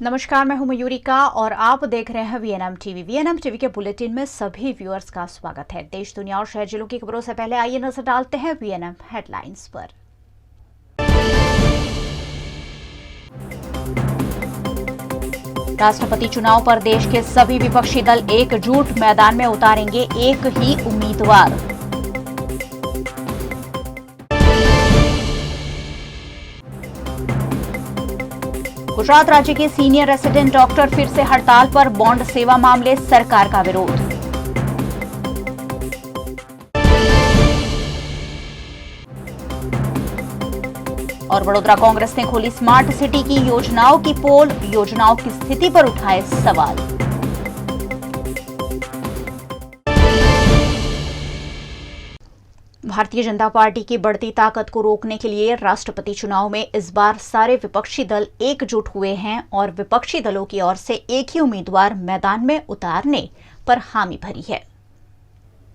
नमस्कार, मैं हूं मयूरिका और आप देख रहे हैं वीएनएम टीवी। वीएनएम टीवी के बुलेटिन में सभी व्यूअर्स का स्वागत है। देश, दुनिया और शहर जिलों की खबरों से पहले आइए नजर डालते हैं वीएनएम हेडलाइंस पर। राष्ट्रपति चुनाव पर देश के सभी विपक्षी दल एकजुट मैदान में उतारेंगे एक ही उम्मीदवार। गुजरात राज्य के सीनियर रेसिडेंट डॉक्टर फिर से हड़ताल पर, बॉन्ड सेवा मामले सरकार का विरोध। और वडोदरा कांग्रेस ने खोली स्मार्ट सिटी की योजनाओं की पोल, योजनाओं की स्थिति पर उठाए सवाल। भारतीय जनता पार्टी की बढ़ती ताकत को रोकने के लिए राष्ट्रपति चुनाव में इस बार सारे विपक्षी दल एकजुट हुए हैं और विपक्षी दलों की ओर से एक ही उम्मीदवार मैदान में उतारने पर हामी भरी है।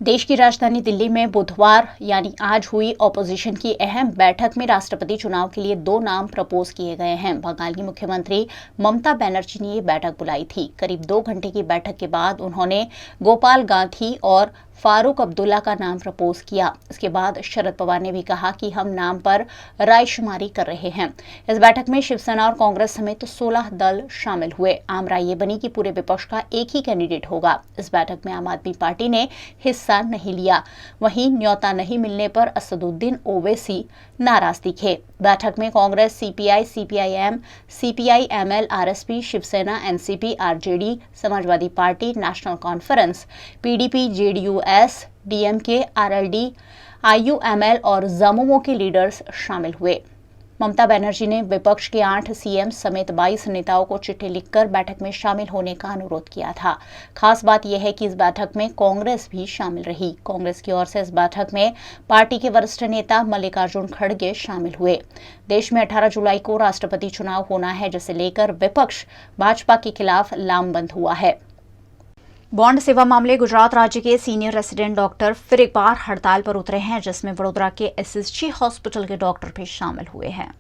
देश की राजधानी दिल्ली में बुधवार यानी आज हुई ऑपोजिशन की अहम बैठक में राष्ट्रपति चुनाव के लिए 2 नाम प्रपोज किए गए हैं। बंगाल की मुख्यमंत्री ममता बनर्जी ने ये बैठक बुलाई थी। करीब 2 घंटे की बैठक के बाद उन्होंने गोपाल गांधी और फारूक अब्दुल्ला का नाम प्रपोज किया। इसके बाद शरद पवार ने भी कहा कि हम नाम पर रायशुमारी कर रहे हैं। इस बैठक में शिवसेना और कांग्रेस समेत 16 दल शामिल हुए। आम राय ये बनी कि पूरे विपक्ष का एक ही कैंडिडेट होगा। इस बैठक में आम आदमी पार्टी ने हिस्सा नहीं लिया। वहीं न्योता नहीं मिलने पर असदुद्दीन ओवैसी नाराज दिखे। बैठक में Congress, CPI, CPIM, CPI ML, RSP, Shiv Sena, NCP, RJD, Samajwadi Party, National Conference, PDP, JDU S, DMK, RLD, IUML और जमुमो के लीडर्स शामिल हुए। ममता बनर्जी ने विपक्ष के 8 सीएम समेत 22 नेताओं को चिट्ठी लिखकर बैठक में शामिल होने का अनुरोध किया था। खास बात यह है कि इस बैठक में कांग्रेस भी शामिल रही। कांग्रेस की ओर से इस बैठक में पार्टी के वरिष्ठ नेता मल्लिकार्जुन खड़गे शामिल हुए। देश में 18 जुलाई को राष्ट्रपति चुनाव होना है, जिसे लेकर विपक्ष भाजपा के खिलाफ लामबंद हुआ है। बॉन्ड सेवा मामले गुजरात राज्य के सीनियर रेसिडेंट डॉक्टर फिर एक बार हड़ताल पर उतरे हैं, जिसमें वडोदरा के एसएसजी हॉस्पिटल के डॉक्टर भी शामिल हुए हैं।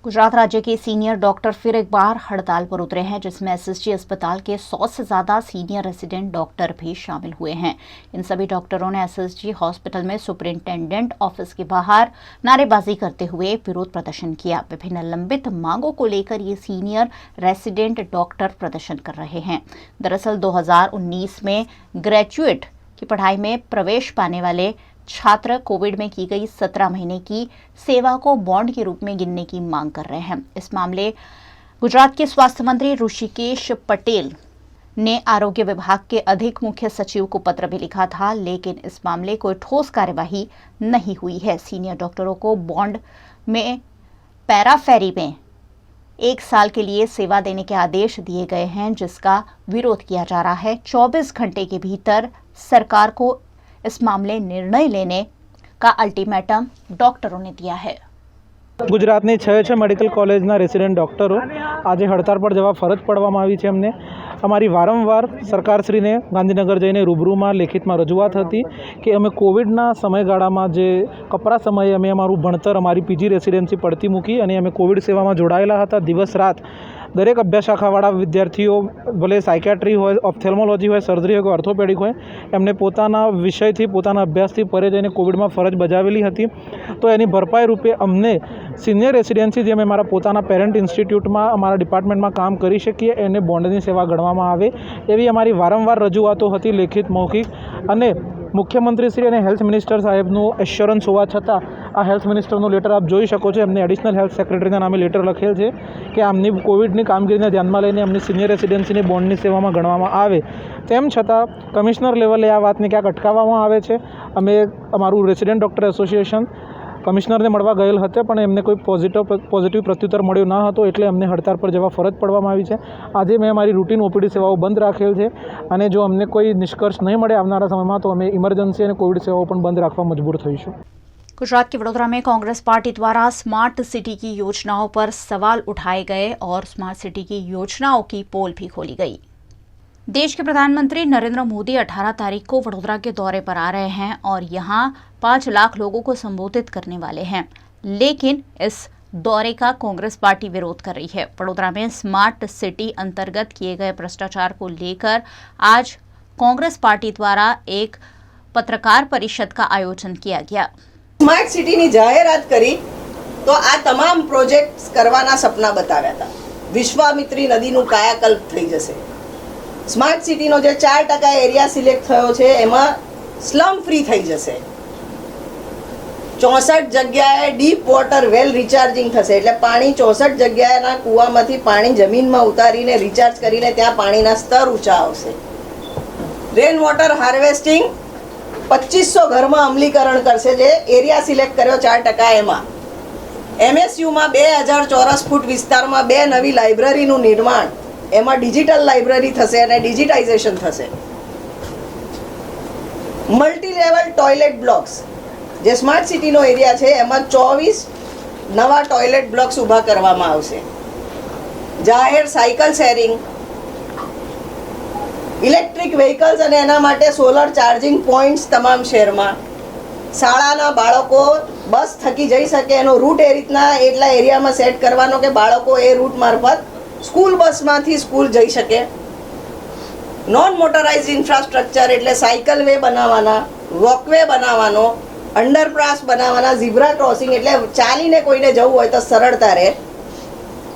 गुजरात राज्य के सीनियर डॉक्टर फिर एक बार हड़ताल पर उतरे हैं, जिसमें एसएसजी अस्पताल के 100 से ज्यादा सीनियर रेसिडेंट डॉक्टर भी शामिल हुए हैं। इन सभी डॉक्टरों ने एसएसजी हॉस्पिटल में सुपरिंटेंडेंट ऑफिस के बाहर नारेबाजी करते हुए विरोध प्रदर्शन किया। विभिन्न लंबित मांगों को लेकर ये सीनियर रेसिडेंट डॉक्टर प्रदर्शन कर रहे हैं। दरअसल 2019 में ग्रेजुएट की पढ़ाई में प्रवेश पाने वाले छात्र कोविड में की गई 17 महीने की सेवा को बॉन्ड के रूप में गिनने की मांग कर रहे हैं। इस मामले गुजरात के स्वास्थ्य मंत्री ऋषिकेश पटेल ने आरोग्य विभाग के अधिक मुख्य सचिव को पत्र भी लिखा था, लेकिन इस मामले कोई ठोस कार्यवाही नहीं हुई है। सीनियर डॉक्टरों को बॉन्ड में पैराफेरी में 1 साल के लिए सेवा देने के आदेश दिए गए हैं, जिसका विरोध किया जा रहा है। 24 घंटे के भीतर सरकार को इस मामले निर्णय लेने का अल्टीमेटम डॉक्टरों ने दिया है। ગુજરાતની 6 મેડિકલ કોલેજના રેસિડેન્ટ ડૉક્ટરો આજે હડતાળ પર જવા ફરજ પાડવામાં આવી છે. અમને અમારી વારંવાર સરકારશ્રીને ગાંધીનગર જઈને રૂબરૂમાં લેખિતમાં રજૂઆત હતી કે અમે કોવિડના સમયગાળામાં જે કપરા સમયે અમે અમારું ભણતર, અમારી પીજી રેસિડેન્સી પડતી મૂકી અને અમે કોવિડ સેવામાં જોડાયેલા હતા. દિવસ રાત દરેક અભ્યાસ શાખાવાળા વિદ્યાર્થીઓ, ભલે સાયકેટ્રી હોય, ઓપ્થેલ્મોલોજી હોય, સર્જરી હોય, ઓર્થોપેડિક હોય, એમને પોતાના વિષયથી, પોતાના અભ્યાસથી પરે જઈને કોવિડમાં ફરજ બજાવેલી હતી. તો એની ભરપાઈ રૂપે અમને સિનિયર રેસિડેન્સી, જે અમે મારા પોતાના પેરેન્ટ ઇન્સ્ટિટ્યૂટમાં, અમારા ડિપાર્ટમેન્ટમાં કામ કરી શકીએ, એને બોન્ડની સેવા ગણવામાં આવે એવી અમારી વારંવાર રજૂઆતો હતી, લેખિત, મૌખિક. અને મુખ્યમંત્રીશ્રી અને હેલ્થ મિનિસ્ટર સાહેબનું એશ્યોરન્સ હોવા છતાં આ હેલ્થ મિનિસ્ટરનું લેટર આપ જોઈ શકો છો. એમને એડિશનલ હેલ્થ સેક્રેટરીના નામે લેટર લખેલ છે કે આમની કોવિડની કામગીરીને ધ્યાનમાં લઈને એમની સિનિયર રેસિડેન્સીને બોન્ડની સેવામાં ગણવામાં આવે. તેમ છતાં કમિશનર લેવલે આ વાતને ક્યાંક અટકાવવામાં આવે છે. અમે અમારું રેસિડેન્ટ ડૉક્ટર એસોસિએશન કમિશનરને મળવા ગયેલ હતા, પણ એમને કોઈ પોઝિટિવ પ્રત્યુત્તર મળ્યો ન હતો, એટલે અમને હડતાળ પર જવા ફરજ પડવામાં આવી છે. આજે મેં અમારી રૂટીન ઓપીડી સેવાઓ બંધ રાખેલ છે અને જો અમને કોઈ નિષ્કર્ષ નહીં મળે આવનારા સમયમાં તો અમે ઇમરજન્સી અને કોવિડ સેવાઓ પણ બંધ રાખવા મજબૂર થઈશું. गुजरात के वडोदरा में कांग्रेस पार्टी द्वारा स्मार्ट सिटी की योजनाओं पर सवाल उठाए गए और स्मार्ट सिटी की योजनाओं की पोल भी खोली गई। देश के प्रधानमंत्री नरेंद्र मोदी 18 तारीख को वडोदरा के दौरे पर आ रहे हैं और यहां 5 लाख लोगों को संबोधित करने वाले हैं। लेकिन इस दौरे का कांग्रेस पार्टी विरोध कर रही है। वडोदरा में स्मार्ट सिटी अंतर्गत किए गए भ्रष्टाचार को लेकर आज कांग्रेस पार्टी द्वारा एक पत्रकार परिषद का आयोजन किया गया। સ્માર્ટ સિટીની જાહેરાત કરી તો આ તમામ પ્રોજેક્ટ્સ કરવાના સપના બતાવ્યા હતા। વિશ્વામિત્રી નદીનું કાયાકલ્પ થઈ જશે। સ્માર્ટ સિટીનો જે 4% એરિયા સિલેક્ટ થયો છે એમાં સ્લમ ફ્રી થઈ જશે। 64 જગ્યાએ ડીપ વોટર વેલ રિચાર્જિંગ થશે, એટલે પાણી 64 જગ્યાએના કૂવામાંથી પાણી જમીનમાં ઉતારીને રિચાર્જ કરીને ત્યાં પાણીના સ્તર ઊંચા આવશે। રેન વોટર હાર્વેસ્ટિંગ 2500 ઘરમાં અમલીકરણ કરશે, જે એરિયા સિલેક્ટ કર્યો 4% એમાં। MSUમાં 2000 ચોરસ ફૂટ વિસ્તારમાં 2 નવી લાઇબ્રેરીનું નિર્માણ, એમાં ડિજિટલ લાઇબ્રેરી થશે અને ડિજિટાઇઝેશન થશે। મલ્ટી લેવલ ટોયલેટ બ્લોક્સ, જે સ્માર્ટ સિટીનો એરિયા છે એમાં 24 નવા ટોયલેટ બ્લોક્સ ઊભા કરવામાં આવશે। જાહેર સાયકલ શેરિંગ, ઇલેક્ટ્રિક વ્હીકલ્સ અને એના માટે સોલર ચાર્જિંગ પોઈન્ટ્સ તમામ શહેરમાં। શાળાના બાળકો બસ થકી જઈ શકે એનો રૂટ એ રીતના એટલા એરિયામાં સેટ કરવાનો કે બાળકો એ રૂટ મારફત સ્કૂલ બસમાંથી સ્કૂલ જઈ શકે। નોન મોટરાઇઝ ઇન્ફ્રાસ્ટ્રક્ચર એટલે સાયકલ વે બનાવવાના, વોકવે બનાવવાનો, અંડરપાસ બનાવવાના, ઝીબ્રા ક્રોસિંગ એટલે ચાલીને કોઈને જવું હોય તો સરળતા રહે।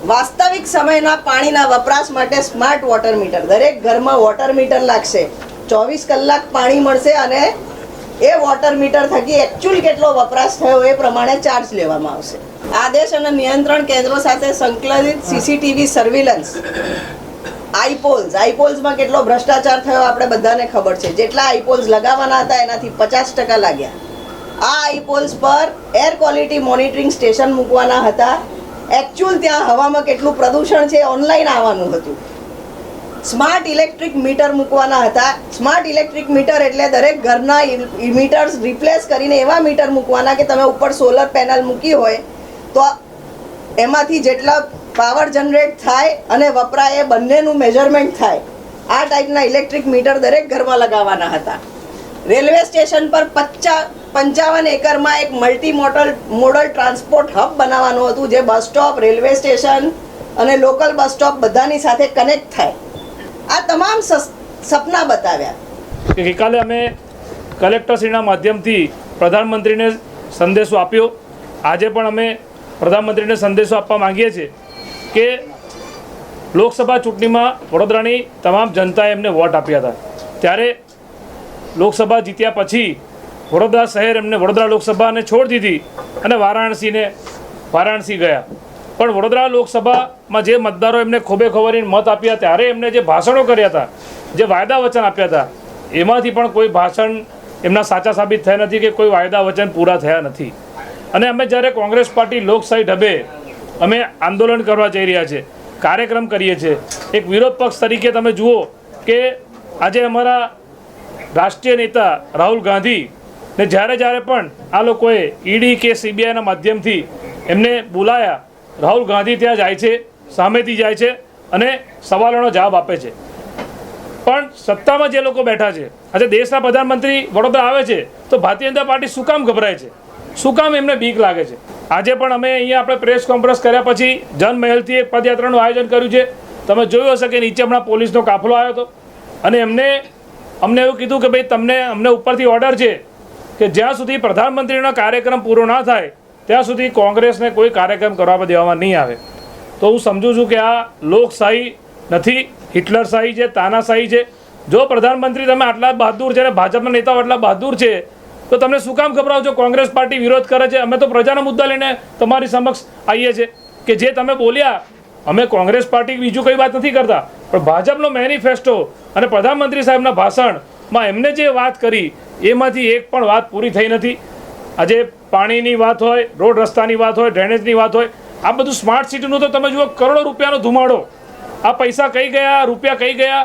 વાસ્તવિક સમયના પાણીના વપરાશ માટે સ્માર્ટ વોટર મીટર, દરેક ઘરમાં વોટર મીટર લાગશે। 24 કલાક પાણી મળશે અને એ વોટર મીટર થકી એકચ્યુઅલ કેટલો વપરાશ થયો એ પ્રમાણે ચાર્જ લેવામાં આવશે। આદેશ અને નિયંત્રણ કેન્દ્રો સાથે સંકલિત સીસીટીવી સર્વેલન્સ, આઈપોલ્સમાં કેટલો ભ્રષ્ટાચાર થયો આપણે બધાને ખબર છે। જેટલા આઈપોલ્સ લગાવવાના હતા એનાથી 50% લાગ્યા। આ આઈપોલ્સ પર એર ક્વોલિટી મોનિટરિંગ સ્ટેશન મૂકવાના હતા। એકચ્યુઅલ ત્યાં હવામાં કેટલું પ્રદૂષણ છે ઓનલાઈન આવવાનું હતું। સ્માર્ટ ઇલેક્ટ્રિક મીટર મૂકવાના હતા। સ્માર્ટ ઇલેક્ટ્રિક મીટર એટલે દરેક ઘરના મીટર્સ રિપ્લેસ કરીને એવા મીટર મૂકવાના કે તમે ઉપર સોલર પેનલ મૂકી હોય તો એમાંથી જેટલા પાવર જનરેટ થાય અને વપરાય એ બંનેનું મેજરમેન્ટ થાય। આ ટાઈપના ઇલેક્ટ્રિક મીટર દરેક ઘરમાં લગાવવાના હતા। રેલવે સ્ટેશન પર 55 એકરમાં એક મલ્ટી મોડલ ટ્રાન્સપોર્ટ હબ બનાવવાનું હતું, જે બસ સ્ટોપ, રેલવે સ્ટેશન અને લોકલ બસ સ્ટોપ બધાની સાથે કનેક્ટ થાય। આ તમામ સપના બતાવ્યા। ગઈકાલે અમે કલેક્ટરશ્રીના માધ્યમથી પ્રધાનમંત્રીને સંદેશો આપ્યો। આજે પણ અમે પ્રધાનમંત્રીને સંદેશો આપવા માંગીએ છીએ કે લોકસભા ચૂંટણીમાં વડોદરાની તમામ જનતાએ એમને વોટ આપ્યા હતા, ત્યારે લોકસભા જીત્યા પછી વડોદરા શહેર એમને વડોદરા લોકસભાને છોડી દીધી અને વારાણસી ગયા। પણ વડોદરા લોકસભામાં જે મતદારો એમને ખોબે ખોબરીને મત આપ્યા ત્યારે એમને જે ભાષણો કર્યા હતા, જે વાયદા વચન આપ્યા હતા, એમાંથી પણ કોઈ ભાષણ એમના સાચા સાબિત થયા નથી કે કોઈ વાયદા વચન પૂરા થયા નથી। અને અમે જ્યારે કોંગ્રેસ પાર્ટી લોકશાહી ઢબે અમે આંદોલન કરવા જઈ રહ્યા છે, કાર્યક્રમ કરીએ છીએ, એક વિરોધ પક્ષ તરીકે તમે જુઓ કે આજે અમારા રાષ્ટ્રીય નેતા રાહુલ ગાંધી ને જ્યારે પણ આ લોકોએ ઈડી કે સીબીઆઈના માધ્યમથી એમને બોલાયા, રાહુલ ગાંધી ત્યાં જાય છે, સામેથી જાય છે અને સવાલોનો જવાબ આપે છે। પણ સત્તામાં જે લોકો બેઠા છે, આજે દેશના પ્રધાનમંત્રી વડોદરા આવે છે તો ભારતીય જનતા પાર્ટી શું કામ ગભરાય છે, શું કામ એમને બીક લાગે છે? આજે પણ અમે અહીંયા આપણે પ્રેસ કોન્ફરન્સ કર્યા પછી જનમહેલથી એક પદયાત્રાનું આયોજન કર્યું છે। તમે જોયું હશે કે નીચે હમણાં પોલીસનો કાફલો આવ્યો હતો અને અમને એવું કીધું કે ભાઈ અમને ઉપરથી ઓર્ડર છે કે જ્યાં સુધી પ્રધાનમંત્રીનો કાર્યક્રમ પૂરો ના થાય ત્યાં સુધી કોંગ્રેસને કોઈ કાર્યક્રમ કરવા દેવામાં નહીં આવે। તો હું સમજુ છું કે આ લોકશાહી નથી, હિટલરશાહી છે, તાનાશાહી છે। જો પ્રધાનમંત્રી તમે આટલા બહાદુર છે અને ભાજપના નેતાઓ આટલા બહાદુર છે તો તમને શું કામ ગભરાવો છો? કોંગ્રેસ પાર્ટી વિરોધ કરે છે, અમે તો પ્રજાના મુદ્દા લઈને તમારી સમક્ષ આવીએ છીએ કે જે તમે બોલ્યા, અમે કોંગ્રેસ પાર્ટી બીજું કંઈ વાત નથી કરતા, પણ ભાજપનો મેનિફેસ્ટો અને પ્રધાનમંત્રી સાહેબના ભાષણમાં એમને જે વાત કરી એમાંથી એક પણ વાત પૂરી થઈ નથી। આજે પાણીની વાત હોય, રોડ રસ્તાની વાત હોય, ડ્રેનેજની વાત હોય, આ બધું સ્માર્ટ સિટીનું તો તમે જુઓ કરોડો રૂપિયાનો ધુમાડો, આ પૈસા કઈ ગયા, રૂપિયા કઈ ગયા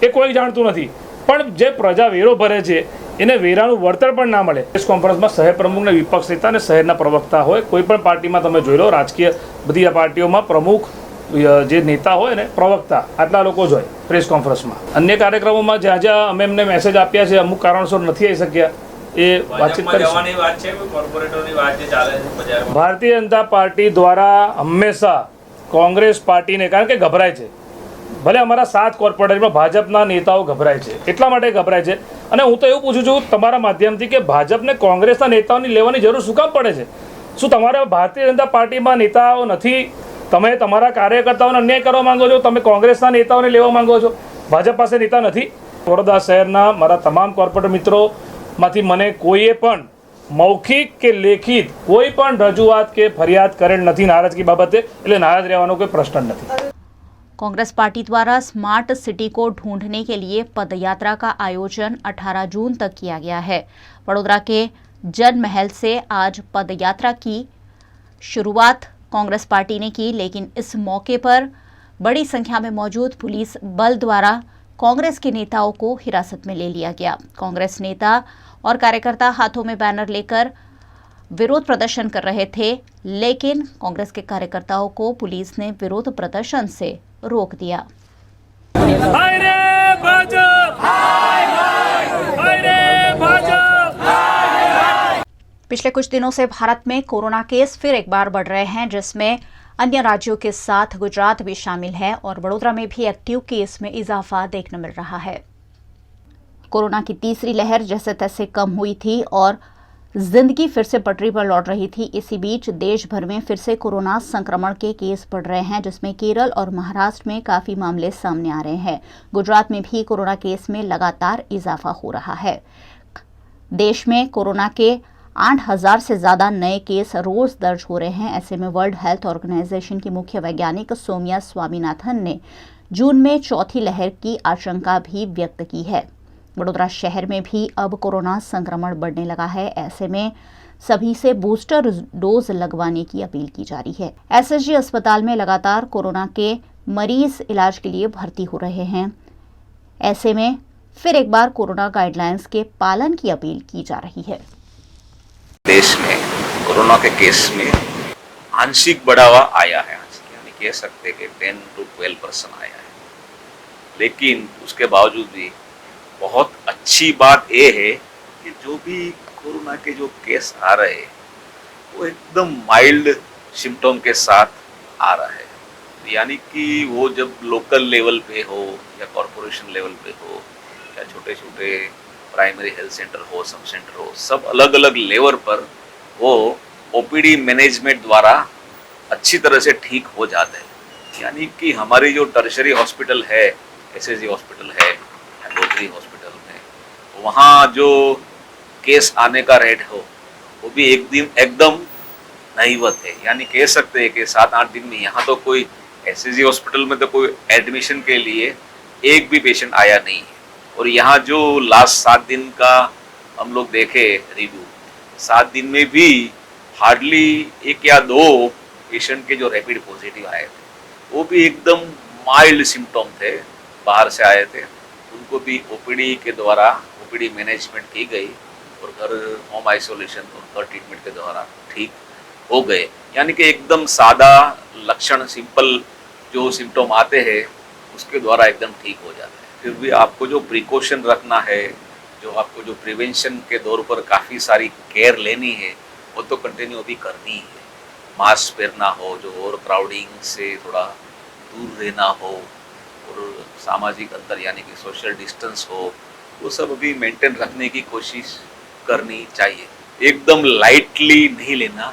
એ કોઈ જાણતું નથી। પણ જે પ્રજા વેરો ભરે છે એને વેરાનું વળતર પણ ના મળે। પ્રેસ કોન્ફરન્સમાં શહેર પ્રમુખને વિપક્ષ નેતા અને શહેરના પ્રવક્તા હોય, કોઈ પણ પાર્ટીમાં તમે જોઈ લો, રાજકીય બધી આ પાર્ટીઓમાં પ્રમુખ જે નેતા હોય ને પ્રવક્તા આટલા લોકો જ હોય પ્રેસ કોન્ફરન્સમાં। અન્ય કાર્યક્રમોમાં જ્યાં અમે એમને મેસેજ આપ્યા છે, અમુક કારણસર નથી આવી શક્યા એ વાતચીત કરીશું. જવાની વાત છે કોઈ કોર્પોરેટરની વાત જે ચાલે છે બજારમાં? ભારતીય જનતા પાર્ટી દ્વારા હંમેશા કોંગ્રેસ પાર્ટીને, કારણ કે ગભરાય છે, ભલે અમારા 7 કોર્પોરેટરમાં ભાજપના નેતાઓ ગભરાય છે, એટલા માટે ગભરાય છે. અને હું તો એવું પૂછું છું તમારા માધ્યમથી કે ભાજપને કોંગ્રેસના નેતાઓની લેવાની જરૂર શું કામ પડે છે? શું તમારા ભારતીય જનતા પાર્ટીમાં નેતાઓ નથી? તમે તમારા કાર્યકર્તાઓને અન્યાય કરવા માંગો છો? તમે કોંગ્રેસના નેતાઓને લેવા માંગો છો? ભાજપ પાસે નેતા નથી? વડોદરા શહેરના મારા તમામ કોર્પોરેટર મિત્રોમાંથી મને કોઈએ પણ મૌખિક કે લેખિત કોઈ પણ રજૂઆત કે ફરિયાદ કરેલ નથી નારાજગી બાબતે, એટલે નારાज રહેવાનો कोई प्रश्न नहीं। कांग्रेस पार्टी द्वारा स्मार्ट सिटी को ढूंढने के लिए पदयात्रा का आयोजन 18 जून तक किया गया है। वडोदरा के जन महल से आज पदयात्रा की शुरुआत कांग्रेस पार्टी ने की, लेकिन इस मौके पर बड़ी संख्या में मौजूद पुलिस बल द्वारा कांग्रेस के नेताओं को हिरासत में ले लिया गया। कांग्रेस नेता और कार्यकर्ता हाथों में बैनर लेकर विरोध प्रदर्शन कर रहे थे, लेकिन कांग्रेस के कार्यकर्ताओं को पुलिस ने विरोध प्रदर्शन से रोक दिया। हाय रे भाजप! हाय रे भाजप! पिछले कुछ दिनों से भारत में कोरोना केस फिर एक बार बढ़ रहे हैं, जिसमें अन्य राज्यों के साथ गुजरात भी शामिल है और वडोदरा में भी एक्टिव केस में इजाफा देखने मिल रहा है। कोरोना की तीसरी लहर जैसे तैसे कम हुई थी और जिंदगी फिर से पटरी पर लौट रही थी। इसी बीच देश भर में फिर से कोरोना संक्रमण के केस बढ़ रहे हैं, जिसमें केरल और महाराष्ट्र में काफी मामले सामने आ रहे हैं। गुजरात में भी कोरोना केस में लगातार इजाफा हो रहा है। देश में कोरोना के 8,000 से ज्यादा नए केस रोज दर्ज हो रहे हैं। ऐसे में वर्ल्ड हेल्थ ऑर्गेनाइजेशन की मुख्य वैज्ञानिक सौम्या स्वामीनाथन ने जून में चौथी लहर की आशंका भी व्यक्त की है। वडोदरा शहर में भी अब कोरोना संक्रमण बढ़ने लगा है। ऐसे में सभी से बूस्टर डोज लगवाने की अपील की जा रही है। एसएसजी अस्पताल में लगातार कोरोना के मरीज इलाज के लिए भर्ती हो रहे हैं। ऐसे में फिर एक बार कोरोना गाइडलाइंस के पालन की अपील की जा रही है। देश में कोरोना के केस में आंशिक बढ़ावा आया है, यानी कह सकते कि 10 to 12% आया है, लेकिन उसके बावजूद भी बहुत अच्छी बात यह है कि जो भी कोरोना के जो केस आ रहे हैं वो एकदम माइल्ड सिम्टम के साथ आ रहा है। यानी कि वो जब लोकल लेवल पे हो या कॉरपोरेशन लेवल पे हो या छोटे छोटे प्राइमरी हेल्थ सेंटर हो, सब सेंटर हो, सब अलग अलग लेवल पर वो ओपीडी मैनेजमेंट द्वारा अच्छी तरह से ठीक हो जाते हैं। यानी कि हमारी जो टर्शरी हॉस्पिटल है, एसएसजी हॉस्पिटल है, गोत्री हॉस्पिटल में, वहाँ जो केस आने का रेट हो वो भी एकदम नहीवत है। यानी कह सकते हैं कि 7-8 दिन में यहाँ तो कोई एसएसजी हॉस्पिटल में तो कोई एडमिशन के लिए एक भी पेशेंट आया नहीं है। और यहाँ जो लास्ट 7 दिन का हम लोग देखे रिव्यू, 7 दिन में भी हार्डली 1 या 2 पेशेंट के जो रैपिड पॉजिटिव आए थे वो भी एकदम माइल्ड सिम्टम थे, बाहर से आए थे। उनको भी ओपीडी के द्वारा ओपीडी मैनेजमेंट की गई और घर होम आइसोलेशन और घर ट्रीटमेंट के द्वारा ठीक हो गए। यानी कि एकदम सादा लक्षण, सिंपल जो सिम्टम आते हैं उसके द्वारा एकदम ठीक हो जाता है। फिर भी आपको जो प्रिकॉशन रखना है, जो आपको जो प्रिवेंशन के दौर पर काफ़ी सारी केयर लेनी है वो तो कंटिन्यू अभी करनी है। मास्क पहनना हो, जो और क्राउडिंग से थोड़ा दूर रहना हो और सामाजिक अंतर यानी कि सोशल डिस्टेंस हो, वो सब अभी मेंटेन रखने की कोशिश करनी चाहिए। एकदम लाइटली नहीं लेना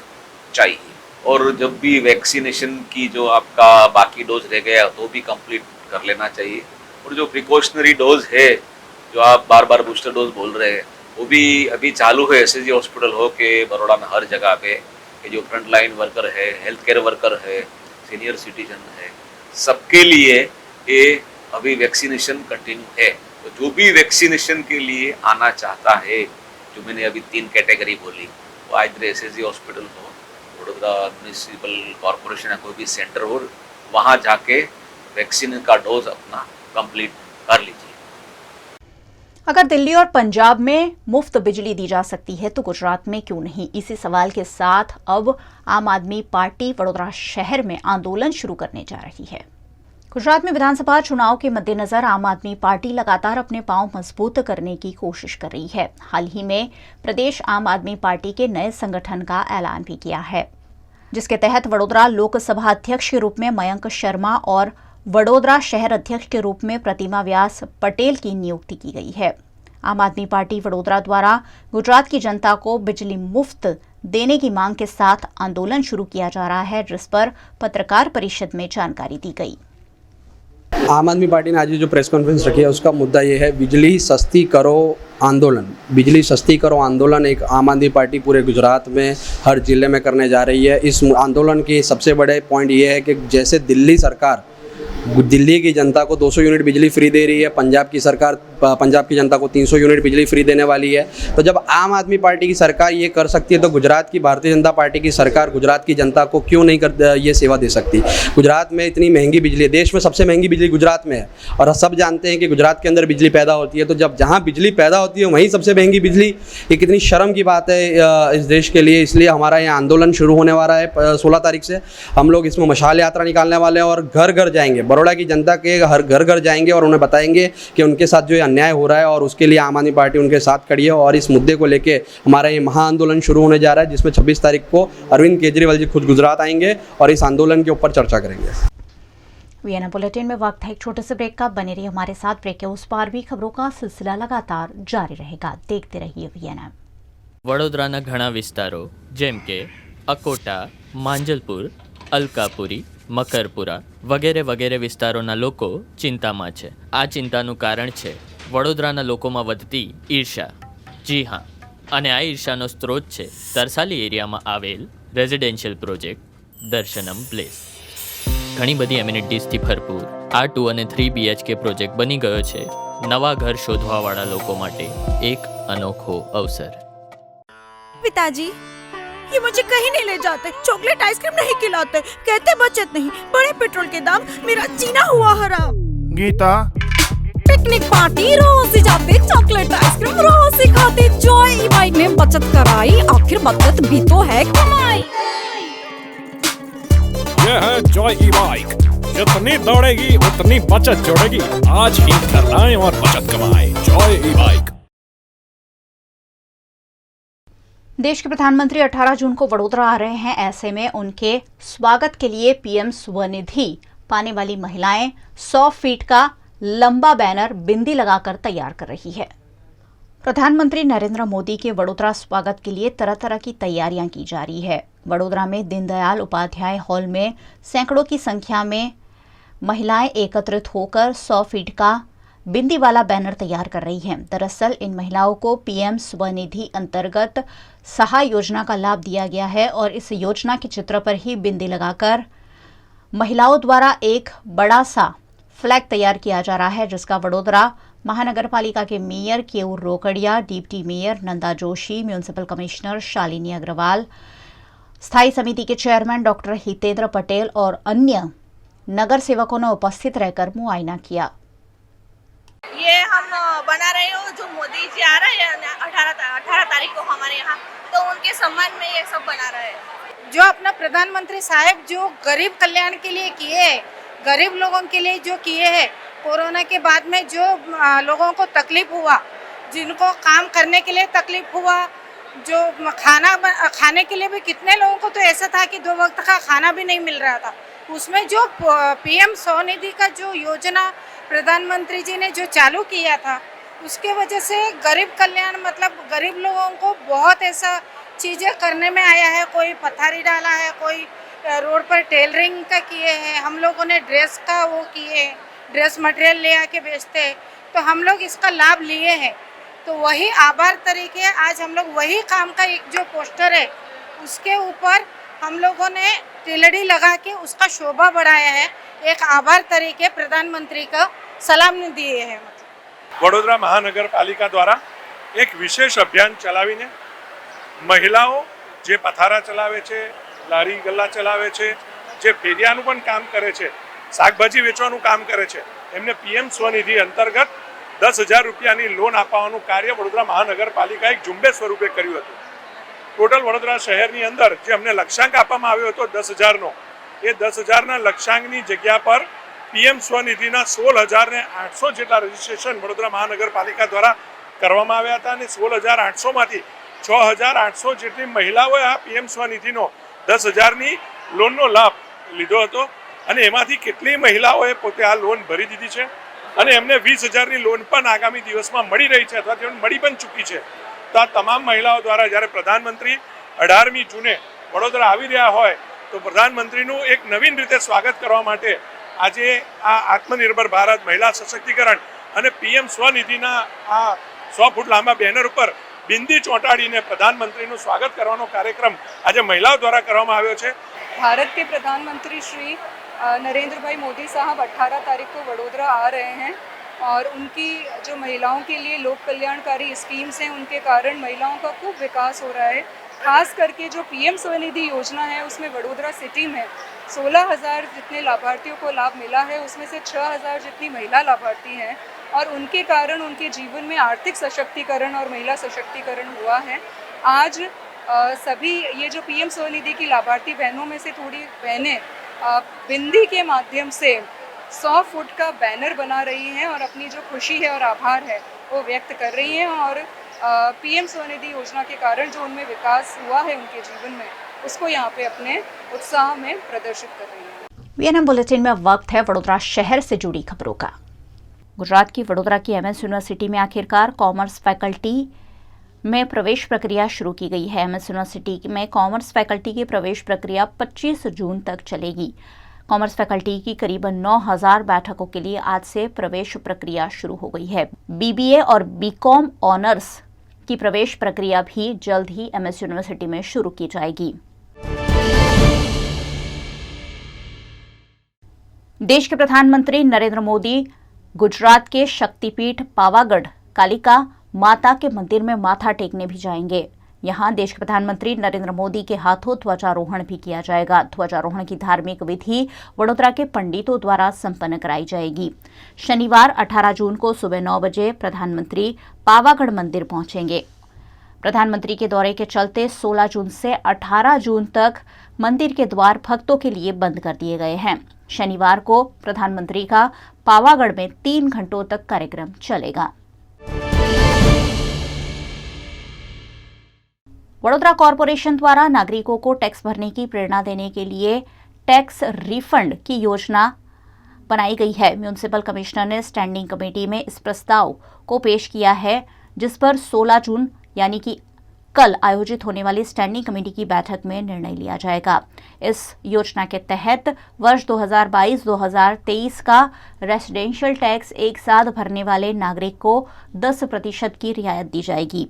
चाहिए। और जब भी वैक्सीनेशन की जो आपका बाकी डोज रह गया तो भी कंप्लीट कर लेना चाहिए। और जो प्रिकॉशनरी डोज है, जो आप बार बार बूस्टर डोज बोल रहे हैं, वो भी अभी चालू है। एसएसजी हॉस्पिटल हो के बड़ौदा में हर जगह पे कि जो फ्रंट लाइन वर्कर है, हेल्थ केयर वर्कर है, सीनियर सिटीजन है, सबके लिए ये अभी वैक्सीनेशन कंटिन्यू है। तो जो भी वैक्सीनेशन के लिए आना चाहता है, जो मैंने अभी 3 कैटेगरी बोली, वो आज एसएसजी हॉस्पिटल हो, वडोदरा म्यूनिसिपल कॉरपोरेशन या कोई भी सेंटर हो, वहाँ जाके वैक्सीन का डोज अपना कंप्लीट कर लीजिए। अगर दिल्ली और पंजाब में मुफ्त बिजली दी जा सकती है तो गुजरात में क्यों नहीं? इसी सवाल के साथ अब आम आदमी पार्टी वडोदरा शहर में आंदोलन शुरू करने जा रही है। गुजरात में विधानसभा चुनाव के मद्देनजर आम आदमी पार्टी लगातार अपने पांव मजबूत करने की कोशिश कर रही है। हाल ही में प्रदेश आम आदमी पार्टी के नए संगठन का ऐलान भी किया है, जिसके तहत वडोदरा लोकसभा अध्यक्ष के रूप में मयंक शर्मा और वडोदरा शहर अध्यक्ष के रूप में प्रतिमा व्यास पटेल की नियुक्ति की गई है। आम आदमी पार्टी वडोदरा द्वारा गुजरात की जनता को बिजली मुफ्त देने की मांग के साथ आंदोलन शुरू किया जा रहा है, जिस पर पत्रकार परिषद में जानकारी दी गई। आम आदमी पार्टी ने आज जो प्रेस कॉन्फ्रेंस रखी है उसका मुद्दा ये है, बिजली सस्ती करो आंदोलन। बिजली सस्ती करो आंदोलन एक आम आदमी पार्टी पूरे गुजरात में हर जिले में करने जा रही है। इस आंदोलन की सबसे बड़े पॉइंट ये है कि जैसे दिल्ली सरकार दिल्ली की जनता को 200 यूनिट बिजली फ्री दे रही है, पंजाब की सरकार पंजाब की जनता को 300 यूनिट बिजली फ्री देने वाली है, तो जब आम आदमी पार्टी की सरकार ये कर सकती है तो गुजरात की भारतीय जनता पार्टी की सरकार गुजरात की जनता को क्यों नहीं ये सेवा दे सकती। गुजरात में इतनी महंगी बिजली है, देश में सबसे महंगी बिजली गुजरात में है और सब जानते हैं कि गुजरात के अंदर बिजली पैदा होती है, तो जब जहाँ बिजली पैदा होती है वहीं सबसे महंगी बिजली, ये कितनी शर्म की बात है इस देश के लिए। इसलिए हमारा यहाँ आंदोलन शुरू होने वाला है 16 तारीख से। हम लोग इसमें मशाल यात्रा निकालने वाले हैं और घर घर जाएंगे, बड़ौदा की जनता के हर घर घर जाएंगे और उन्हें बताएंगे कि उनके साथ जो अन्याय हो रहा है और उसके लिए आम आदमी पार्टी उनके साथ खड़ी है। और इस मुद्दे को लेके हमारा ये महा आंदोलन शुरू होने जा रहा है, जिसमें 26 तारीख को अरविंद केजरीवाल जी खुद गुजरात आएंगे और इस आंदोलन के ऊपर चर्चा करेंगे। वीएनए बुलेटिन में वक्त है एक छोटे से ब्रेक का। बने रहिए हमारे साथ। ब्रेक के उस पार भी खबरों का सिलसिला लगातार जारी रहेगा। देखते रहिए वीएनए। વડોદરાના ઘણા વિસ્તારો જેમ કે અકોટા, માંજલપુર, અલકાપુરી, મકરપુરા વગેરે વગેરે વિસ્તારોના લોકો ચિંતામાં છે। આ ચિંતાનું કારણ છે વડોદરાના લોકોમાં વધતી ઈર્ષા। જી હા, અને આ ઈર્ષાનો સ્ત્રોત છે તરસાલી એરિયામાં આવેલ રેઝિડેન્શિયલ પ્રોજેક્ટ દર્શનમ પ્લેસ। ઘણી બધી એમિનિટીઝથી ભરપૂર આ 2 અને 3 BHK પ્રોજેક્ટ બની ગયો છે નવા ઘર શોધવાવાળા લોકો માટે એક અનોખો અવસર। पिताजी, ये मुझे कहीं नहीं ले जाते, चॉकलेट आइसक्रीम नहीं खिलाते, कहते बचत नहीं, बड़े पेट्रोल के दाम, मेरा जीना हुआ हराम। गीता, पिकनिक पार्टी रोज ही जाते, चॉकलेट आइसक्रीम रोज ही खाते, जॉय ई बाइक में बचत कराई, आखिर बचत भी तो है कमाई। यह है जॉय ई बाइक, जितनी दौड़ेगी उतनी बचत जोड़ेगी। आज ही घर लाएं और बचत कमाएं। जॉय ई बाइक। देश के प्रधानमंत्री 18 जून को वडोदरा आ रहे हैं। ऐसे में उनके स्वागत के लिए पीएम स्वनिधि पाने वाली महिलाएं 100 फीट का लंबा बैनर बिंदी लगाकर तैयार कर रही है। प्रधानमंत्री नरेंद्र मोदी के वडोदरा स्वागत के लिए तरह तरह की तैयारियां की जा रही है। वडोदरा में दीनदयाल उपाध्याय हॉल में सैकड़ों की संख्या में महिलाएं एकत्रित होकर 100 फीट का बिंदी वाला बैनर तैयार कर रही हैं। दरअसल इन महिलाओं को पीएम स्वनिधि अंतर्गत सहाय योजना का लाभ दिया गया है और इस योजना के चित्र पर ही बिंदी लगाकर महिलाओं द्वारा एक बड़ा सा फ्लैग तैयार किया जा रहा है, जिसका वडोदरा महानगर पालिका के mayor Keyur Rokadia, deputy mayor Nanda Joshi, municipal commissioner Shalini Agarwal, स्थायी समिति के चेयरमैन डॉक्टर हितेंद्र पटेल और अन्य नगर सेवकों ने उपस्थित रहकर मुआयना किया। ये हम बना रहे हो जो मोदी जी आ रहे हैं 18 तारीख को हमारे यहाँ, तो उनके सम्मान में ये सब बना रहे हैं। जो अपना प्रधानमंत्री साहब जो गरीब कल्याण के लिए किए है, गरीब लोगों के लिए जो किए हैं, कोरोना के बाद में जो लोगों को तकलीफ हुआ, जिनको काम करने के लिए तकलीफ हुआ, जो खाने के लिए भी कितने लोगों को तो ऐसा था कि 2 वक्त का खाना भी नहीं मिल रहा था। उसमें जो पीएम स्वनिधि का जो योजना प्रधानमंत्री जी ने जो चालू किया था, उसके वजह से गरीब कल्याण मतलब गरीब लोगों को बहुत ऐसा चीज़ें करने में आया है। कोई पथारी डाला है, कोई रोड पर टेलरिंग का किए हैं, हम लोगों ने ड्रेस का वो किए, ड्रेस मटेरियल ले आके बेचते हैं, तो हम लोग इसका लाभ लिए हैं। तो वही आभार तरीके आज हम लोग वही काम का एक जो पोस्टर है उसके ऊपर हम लोगों ने टिलड़ी लगा के उसका शोभा बढ़ाया है। एक आभार तरीके प्रधानमंत्री का सलाम दिए हैं। વડોદરા મહાનગરપાલિકા દ્વારા એક વિશેષ અભિયાન ચલાવીને મહિલાઓ જે પથારા ચલાવે છે, લારી ગલ્લા ચલાવે છે, જે ફેરિયાનું પણ કામ કરે છે, શાકભાજી વેચવાનું કામ કરે છે, એમને પીએમ સ્વનિધિ અંતર્ગત 10,000 રૂપિયાની લોન આપવાનું કાર્ય વડોદરા મહાનગરપાલિકા એક ઝુંબેશ સ્વરૂપે કર્યું હતું। ટોટલ વડોદરા શહેરની અંદર જે અમને લક્ષ્યાંક આપવામાં આવ્યો હતો 10,000નો, એ 10,000ના લક્ષ્યાંકની જગ્યા પર પીએમ સ્વનિધિના 16,800 જેટલા રજીસ્ટ્રેશન વડોદરા મહાનગરપાલિકા દ્વારા કરવામાં આવ્યા હતા અને 16,800માંથી 6,800 જેટલી મહિલાઓએ આ પીએમ સ્વનિધિનો 10,000ની લોનનો લાભ લીધો હતો અને એમાંથી કેટલી મહિલાઓએ પોતે આ લોન ભરી દીધી છે અને એમને 20,000ની લોન પણ આગામી દિવસમાં મળી રહી છે અથવા તેમને મળી પણ ચૂકી છે. તો આ તમામ મહિલાઓ દ્વારા જ્યારે પ્રધાનમંત્રી 18મી જૂને વડોદરા આવી રહ્યા હોય તો પ્રધાનમંત્રીનું એક નવીન રીતે સ્વાગત કરવા માટે આજે આ આત્મનિર્ભર ભારત મહિલા સશક્તિકરણ અને પીએમ સ્વનિધિના આ 100 ફૂટ લાંબા બેનર ઉપર બિંદી ચોંટાડીને પ્રધાનમંત્રીનું સ્વાગત કરવાનો કાર્યક્રમ આજે મહિલાઓ દ્વારા કરવામાં આવ્યો છે. भारत के प्रधानमंत्री श्री नरेंद्र भाई मोदी साहब 18 तारीख को वडोदरा आ रहे हैं और उनकी जो महिलाओं के लिए लोक कल्याणकारी स्कीम्स हैं उनके कारण महिलाओं का खूब विकास हो रहा है. खास करके जो पीएम स्वनिधि योजना है उसमें वडोदरा सिटी में 16,000 जितने लाभार्थियों को लाभ मिला है, उसमें से 6,000 जितनी महिला लाभार्थी हैं और उनके कारण उनके जीवन में आर्थिक सशक्तिकरण और महिला सशक्तिकरण हुआ है. आज सभी ये जो पीएम स्वनिधि की लाभार्थी बहनों में से थोड़ी बहनें बिंदी के माध्यम से 100 फुट का बैनर बना रही हैं और अपनी जो खुशी है और आभार है वो व्यक्त कर रही हैं और पीएम स्वनिधि योजना के कारण जो उनमें विकास हुआ है उनके जीवन में उसको यहाँ पे अपने उत्साह में प्रदर्शित कर रही हैं. वीएनएम बुलेटिन में वक्त है वडोदरा शहर से जुड़ी खबरों का. गुजरात की वडोदरा की एमएस यूनिवर्सिटी में आखिरकार कॉमर्स फैकल्टी में प्रवेश प्रक्रिया शुरू की गई है. एमएस यूनिवर्सिटी में कॉमर्स फैकल्टी की प्रवेश प्रक्रिया 25 जून तक चलेगी. कॉमर्स फैकल्टी की करीबन 9,000 बैठकों के लिए आज से प्रवेश प्रक्रिया शुरू हो गई है. बीबीए और बीकॉम ऑनर्स की प्रवेश प्रक्रिया भी जल्द ही एमएस यूनिवर्सिटी में शुरू की जाएगी. देश के प्रधानमंत्री नरेंद्र मोदी गुजरात के शक्तिपीठ पावागढ़ कालिका माता के मंदिर में माथा टेकने भी जाएंगे. यहां देश के प्रधानमंत्री नरेंद्र मोदी के हाथों ध्वजारोहण भी किया जाएगा. ध्वजारोहण की धार्मिक विधि वडोदरा के पंडितों द्वारा संपन्न कराई जाएगी. शनिवार 18 जून को सुबह 9 बजे प्रधानमंत्री पावागढ़ मंदिर पहुंचेंगे. प्रधानमंत्री के दौरे के चलते 16 जून से 18 जून तक मंदिर के द्वार भक्तों के लिए बंद कर दिए गए हैं. शनिवार को प्रधानमंत्री का पावागढ़ में 3 घंटों तक कार्यक्रम चलेगा. वडोदरा कॉरपोरेशन द्वारा नागरिकों को टैक्स भरने की प्रेरणा देने के लिए टैक्स रिफंड की योजना बनाई गई है. म्यूनिसिपल कमिश्नर ने स्टैंडिंग कमेटी में इस प्रस्ताव को पेश किया है, जिस पर 16 जून यानी कि कल आयोजित होने वाली स्टैंडिंग कमेटी की बैठक में निर्णय लिया जाएगा. इस योजना के तहत वर्ष 2022-2023 का रेसिडेंशियल टैक्स एक साथ भरने वाले नागरिक को 10% की रियायत दी जाएगी.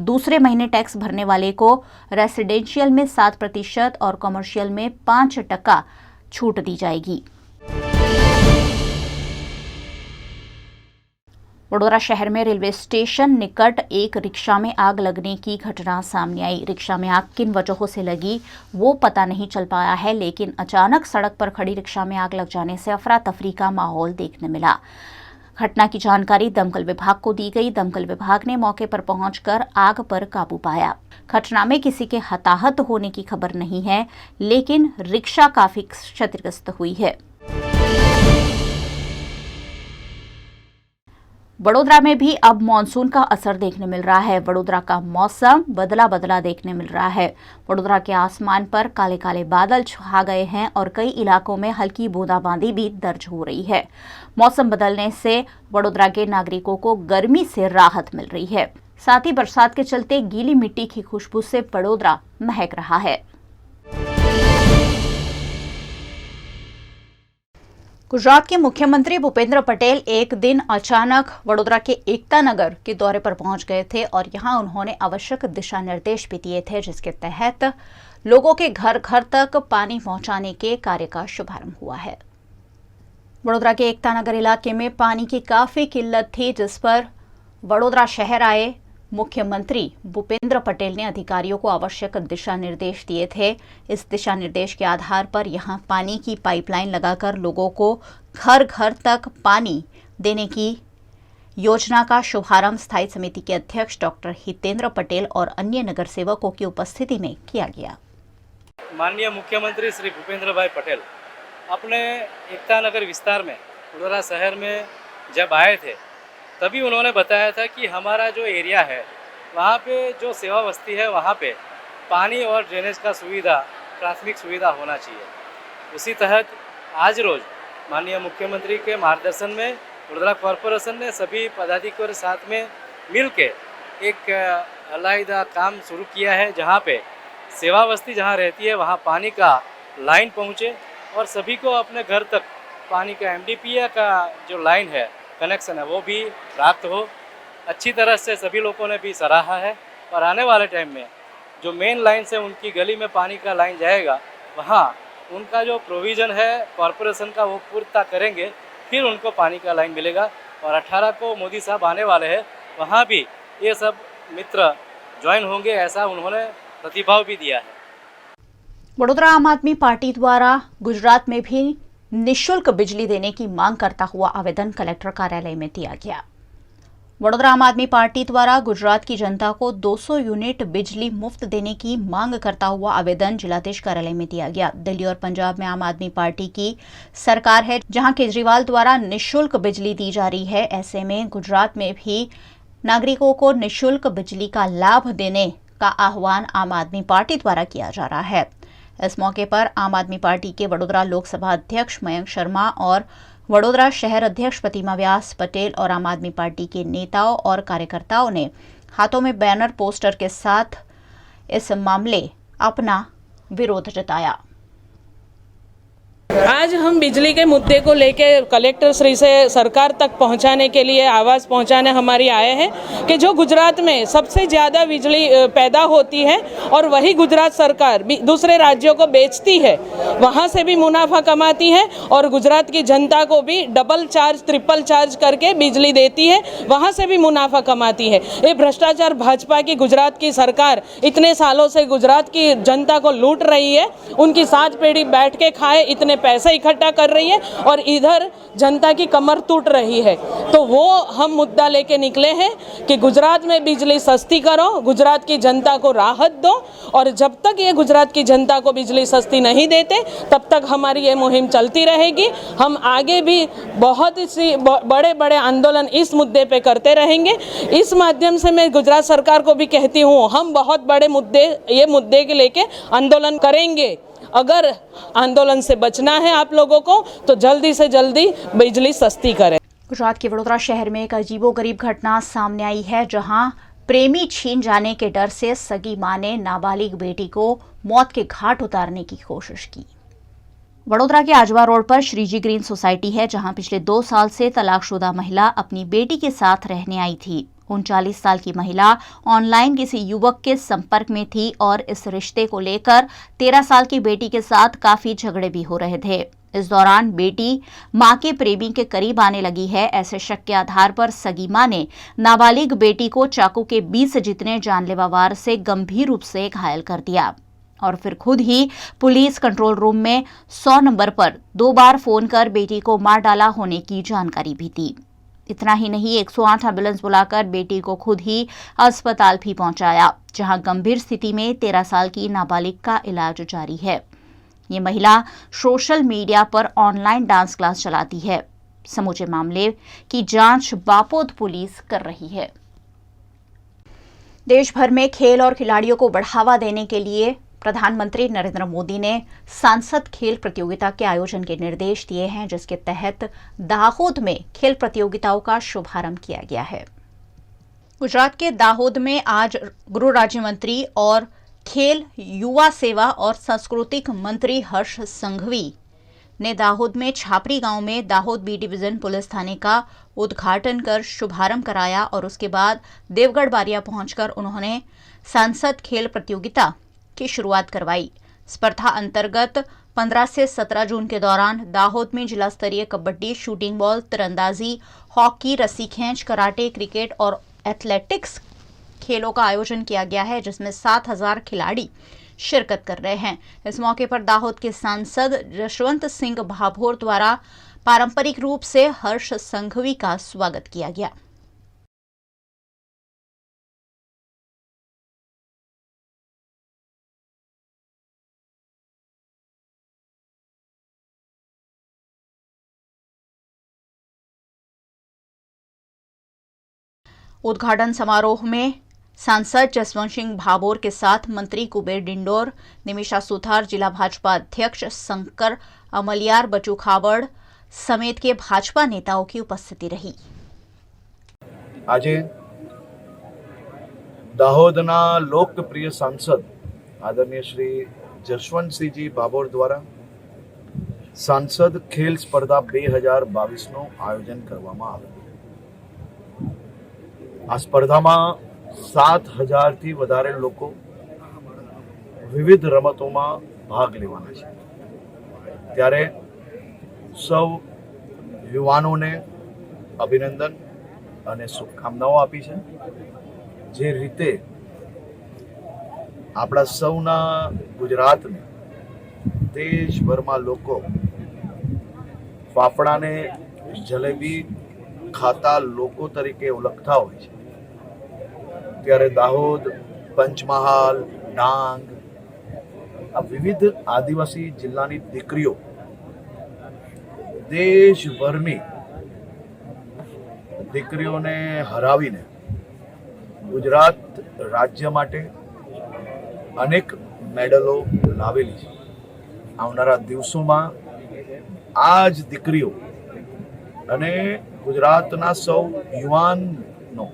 दूसरे महीने टैक्स भरने वाले को रेसिडेंशियल में 7% और कमर्शियल में 5% छूट दी जाएगी. वडोदरा शहर में रेलवे स्टेशन निकट एक रिक्शा में आग लगने की घटना सामने आई. रिक्शा में आग किन वजहों से लगी वो पता नहीं चल पाया है, लेकिन अचानक सड़क पर खड़ी रिक्शा में आग लग जाने से अफरा तफरी का माहौल देखने मिला. घटना की जानकारी दमकल विभाग को दी गई. दमकल विभाग ने मौके पर पहुंचकर आग पर काबू पाया. घटना में किसी के हताहत होने की खबर नहीं है, लेकिन रिक्शा काफी क्षतिग्रस्त हुई है. वडोदरा में भी अब मॉनसून का असर देखने मिल रहा है. वडोदरा का मौसम बदला बदला देखने मिल रहा है. वडोदरा के आसमान पर काले काले बादल छा गए हैं और कई इलाकों में हल्की बूंदाबांदी भी दर्ज हो रही है. मौसम बदलने से वडोदरा के नागरिकों को गर्मी से राहत मिल रही है. साथ ही बरसात के चलते गीली मिट्टी की खुशबू से वडोदरा महक रहा है. गुजरात के मुख्यमंत्री भूपेंद्र पटेल एक दिन अचानक वडोदरा के एकता नगर के दौरे पर पहुंच गए थे और यहां उन्होंने आवश्यक दिशा निर्देश भी दिए थे, जिसके तहत लोगों के घर घर तक पानी पहुंचाने के कार्य का शुभारंभ हुआ है. वडोदरा के एकता नगर इलाके में पानी की काफी किल्लत थी, जिस पर वडोदरा शहर आए मुख्यमंत्री भूपेंद्र पटेल ने अधिकारियों को आवश्यक दिशा निर्देश दिए थे. इस दिशा निर्देश के आधार पर यहां पानी की पाइपलाइन लगाकर लोगों को घर घर तक पानी देने की योजना का शुभारंभ स्थायी समिति के अध्यक्ष डॉक्टर हितेंद्र पटेल और अन्य नगर सेवकों की उपस्थिति में किया गया. माननीय मुख्यमंत्री श्री भूपेंद्र भाई पटेल अपने एकता नगर विस्तार में वडोदरा शहर में जब आए थे तभी उन्होंने बताया था कि हमारा जो एरिया है वहाँ पे जो सेवा बस्ती है वहाँ पे पानी और ड्रेनेज का सुविधा प्राथमिक सुविधा होना चाहिए। उसी तहत आज रोज़ माननीय मुख्यमंत्री के मार्गदर्शन में वडोदरा कॉरपोरेशन ने सभी पदाधिकारियों के साथ में मिल के एक अलग काम शुरू किया है, जहाँ पे सेवा बस्ती जहाँ रहती है वहाँ पानी का लाइन पहुँचे और सभी को अपने घर तक पानी का MDPA का जो लाइन है कनेक्शन है वो भी प्राप्त हो। अच्छी तरह से सभी लोगों ने भी सराहा है और आने वाले टाइम में जो मेन लाइन से उनकी गली में पानी का लाइन जाएगा वहाँ उनका जो प्रोविज़न है कॉरपोरेशन का वो पूर्ता करेंगे, फिर उनको पानी का लाइन मिलेगा। और 18 को मोदी साहब आने वाले हैं, वहाँ भी ये सब मित्र ज्वाइन होंगे, ऐसा उन्होंने प्रतिभाव भी दिया है। वडोदरा आम आदमी पार्टी द्वारा गुजरात में भी निःशुल्क बिजली देने की मांग करता हुआ आवेदन कलेक्टर कार्यालय में दिया गया। वडोदरा आम आदमी पार्टी द्वारा गुजरात की जनता को 200 यूनिट बिजली मुफ्त देने की मांग करता हुआ आवेदन जिलाधीश कार्यालय में दिया गया। दिल्ली और पंजाब में आम आदमी पार्टी की सरकार है, जहां केजरीवाल द्वारा निःशुल्क बिजली दी जा रही है। ऐसे में गुजरात में भी नागरिकों को निःशुल्क बिजली का लाभ देने का आह्वान आम आदमी पार्टी द्वारा किया जा रहा है। इस मौके पर आम आदमी पार्टी के वडोदरा लोकसभा अध्यक्ष मयंक शर्मा और वडोदरा शहर अध्यक्ष प्रतिमा व्यास पटेल और आम आदमी पार्टी के नेताओं और कार्यकर्ताओं ने हाथों में बैनर पोस्टर के साथ इस मामले अपना विरोध जताया। आज हम बिजली के मुद्दे को लेके कलेक्टर श्री से सरकार तक पहुंचाने के लिए आवाज़ पहुंचाने हमारी आए हैं कि जो गुजरात में सबसे ज़्यादा बिजली पैदा होती है और वही गुजरात सरकार दूसरे राज्यों को बेचती है, वहां से भी मुनाफा कमाती है और गुजरात की जनता को भी डबल चार्ज ट्रिपल चार्ज करके बिजली देती है, वहां से भी मुनाफा कमाती है। ये भ्रष्टाचार भाजपा की गुजरात की सरकार इतने सालों से गुजरात की जनता को लूट रही है, उनकी सात पीढ़ी बैठ के खाए इतने पैसा इकट्ठा कर रही है और इधर जनता की कमर टूट रही है। तो वो हम मुद्दा लेके निकले हैं कि गुजरात में बिजली सस्ती करो, गुजरात की जनता को राहत दो और जब तक ये गुजरात की जनता को बिजली सस्ती नहीं देते तब तक हमारी ये मुहिम चलती रहेगी। हम आगे भी बहुत सी बड़े बड़े आंदोलन इस मुद्दे पे करते रहेंगे। इस माध्यम से मैं गुजरात सरकार को भी कहती हूँ, हम बहुत बड़े मुद्दे के लेके आंदोलन करेंगे। अगर आंदोलन से बचना है आप लोगों को तो जल्दी से जल्दी बिजली सस्ती करें। गुजरात के वडोदरा शहर में एक अजीबोगरीब घटना सामने आई है, जहां प्रेमी छीन जाने के डर से सगी मां ने नाबालिग बेटी को मौत के घाट उतारने की कोशिश की। वडोदरा के आजवा रोड पर श्रीजी ग्रीन सोसाइटी है, जहां पिछले 2 साल से तलाकशुदा महिला अपनी बेटी के साथ रहने आई थी। 39 साल की महिला ऑनलाइन किसी युवक के संपर्क में थी और इस रिश्ते को लेकर 13 साल की बेटी के साथ काफी झगड़े भी हो रहे थे। इस दौरान बेटी मां के प्रेमी के करीब आने लगी है। ऐसे शक के आधार पर सगी मां ने नाबालिग बेटी को चाकू के 20 जितने जानलेवा वार से गंभीर रूप से घायल कर दिया और फिर खुद ही पुलिस कंट्रोल रूम में 100 नंबर पर 2 बार फोन कर बेटी को मार डाला होने की जानकारी भी दी। इतना ही नहीं, 108 एम्बुलेंस बुलाकर बेटी को खुद ही अस्पताल भी पहुंचाया, जहां गंभीर स्थिति में 13 साल की नाबालिग का इलाज जारी है। ये महिला सोशल मीडिया पर ऑनलाइन डांस क्लास चलाती है। समूचे मामले की जांच बापोद पुलिस कर रही है। देश भर में खेल और खिलाड़ियों को बढ़ावा देने के लिए प्रधानमंत्री नरेंद्र मोदी ने सांसद खेल प्रतियोगिता के आयोजन के निर्देश दिए हैं, जिसके तहत दाहोद में खेल प्रतियोगिताओं का शुभारंभ किया गया है। गुजरात के दाहोद में आज गृह राज्य मंत्री और खेल, युवा सेवा और सांस्कृतिक मंत्री हर्ष संघवी ने दाहोद में छापरी गांव में दाहोद बी डिवीजन पुलिस थाने का उद्घाटन कर शुभारंभ कराया और उसके बाद देवगढ़ बारिया पहुंचकर उन्होंने सांसद खेल प्रतियोगिता की शुरुआत करवाई। स्पर्धा अंतर्गत 15 से 17 जून के दौरान दाहोद में जिला स्तरीय कबड्डी, शूटिंग बॉल, तीरंदाजी, हॉकी, रस्सी खींच, कराटे, क्रिकेट और एथलेटिक्स खेलों का आयोजन किया गया है, जिसमें 7000 खिलाड़ी शिरकत कर रहे हैं। इस मौके पर दाहोद के सांसद जशवंत सिंह भाभोर द्वारा पारंपरिक रूप से हर्ष संघवी का स्वागत किया गया। उद्घाटन समारोह में सांसद जसवंत सिंह भाभोर के साथ मंत्री कुबेर डिंडोर, निमिषा सुथार, जिला भाजपा अध्यक्ष शंकर अमलियार, बचू खाबड़ समेत के भाजपा नेताओं की उपस्थिति रही। આજે દાહોદના લોકપ્રિય સાંસદ આદરણીય શ્રી જશવંતસિંહજી ભાભોર દ્વારા સાંસદ ખેલ સ્પર્ધા 2022નું આયોજન કરવામાં આવ્યું। આ સ્પર્ધામાં 7,000થી વધારે લોકો વિવિધ રમતોમાં ભાગ લેવાના છે। ત્યારે સૌ યુવાનોને અભિનંદન અને શુભકામનાઓ આપી છે। જે રીતે આપણા સૌના ગુજરાતને દેશભરમાં લોકો ફાફડાને જલેબી ખાતા લોકો તરીકે ઓળખતા હોય છે, ત્યારે દાહોદ, પંચમહાલ, ડાંગ આ વિવિધ આદિવાસી જિલ્લાની દીકરીઓ દેશભરની દીકરીઓને હરાવીને ગુજરાત રાજ્ય માટે અનેક મેડલો લાવેલી છે। આવનારા દિવસોમાં આ જ દીકરીઓ અને ગુજરાતના સૌ યુવાનો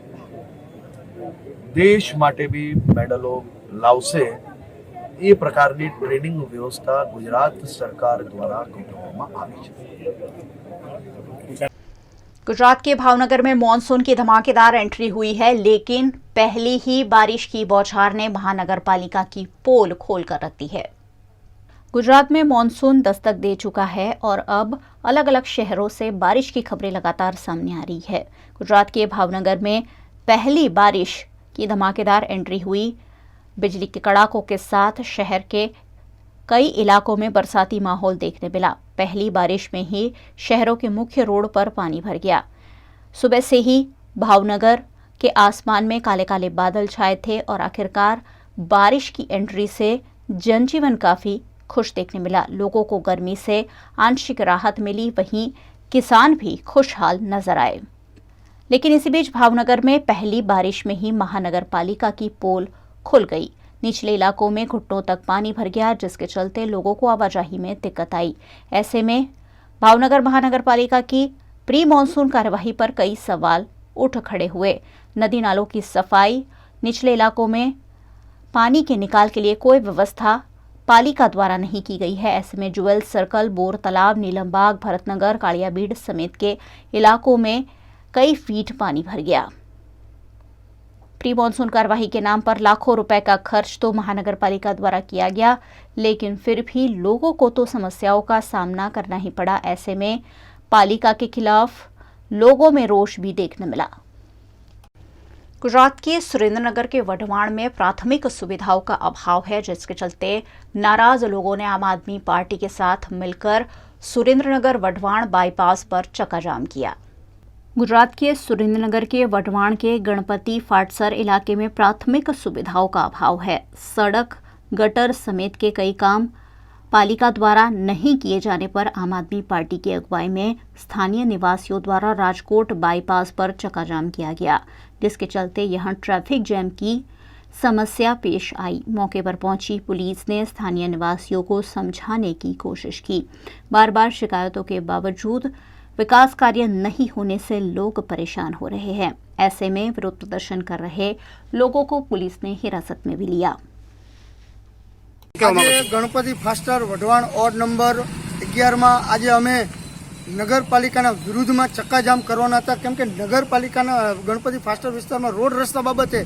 દેશ માટે બી મેડલો લાવશે એ પ્રકારની ટ્રેનિંગ વ્યવસ્થા ગુજરાત સરકાર દ્વારા ગોઠવવામાં આવી છે। गुजरात के भावनगर में मॉनसून की धमाकेदार एंट्री हुई है, लेकिन पहली ही बारिश की बौछार ने महानगर पालिका की पोल खोलकर रख दी है। गुजरात में मॉनसून दस्तक दे चुका है और अब अलग अलग शहरों से बारिश की खबरें लगातार सामने आ रही है। गुजरात के भावनगर में पहली बारिश की धमाकेदार एंट्री हुई। बिजली के कड़ाकों के साथ शहर के कई इलाकों में बरसाती माहौल देखने मिला। पहली बारिश में ही शहरों के मुख्य रोड पर पानी भर गया। सुबह से ही भावनगर के आसमान में काले काले बादल छाए थे और आखिरकार बारिश की एंट्री से जनजीवन काफी खुश देखने मिला। लोगों को गर्मी से आंशिक राहत मिली, वहीं किसान भी खुशहाल नजर आए। लेकिन इसी बीच भावनगर में पहली बारिश में ही महानगर पालिका की पोल खुल गई। निचले इलाकों में घुटनों तक पानी भर गया, जिसके चलते लोगों को आवाजाही में दिक्कत आई। ऐसे में भावनगर महानगर पालिका की प्री मॉनसून कार्यवाही पर कई सवाल उठ खड़े हुए। नदी नालों की सफाई, निचले इलाकों में पानी के निकाल के लिए कोई व्यवस्था पालिका द्वारा नहीं की गई है। ऐसे में जुएल सर्कल, बोर तालाब, नीलमबाग, भरतनगर, कालियाबीड़ समेत के इलाकों में कई फीट पानी भर गया। प्री मॉनसून कार्यवाही के नाम पर लाखों रुपए का खर्च तो महानगर पालिका द्वारा किया गया, लेकिन फिर भी लोगों को तो समस्याओं का सामना करना ही पड़ा। ऐसे में पालिका के खिलाफ लोगों में रोष भी देखने मिला। गुजरात के सुरेंद्रनगर के वढवाण में प्राथमिक सुविधाओं का अभाव है, जिसके चलते नाराज लोगों ने आम आदमी पार्टी के साथ मिलकर सुरेंद्रनगर वढवाण बाईपास पर चक्काजाम किया। गुजरात के सुरेंद्रनगर के वढवाण के गणपति फाटसर इलाके में प्राथमिक सुविधाओं का अभाव है। सड़क, गटर समेत के कई काम पालिका द्वारा नहीं किए जाने पर आम आदमी पार्टी की अगुवाई में स्थानीय निवासियों द्वारा राजकोट बाईपास पर चक्काजाम किया गया, जिसके चलते यहां ट्रैफिक जैम की समस्या पेश आई। मौके पर पहुंची पुलिस ने स्थानीय निवासियों को समझाने की कोशिश की। बार बार शिकायतों के बावजूद विकास कार्य नहीं होने से लोग परेशान हो रहे हैं। ऐसे में विरोध प्रदर्शन कर रहे लोगों को पुलिस ने हिरासत में भी लिया। गणपति फास्टर वढवाण वोर्ड नंबर 11 में आज अमे नगरपालिका विरुद्ध में चक्काजाम करवाना था, केम के नगरपालिका गणपति फास्टर विस्तार में रोड रस्ता बाबते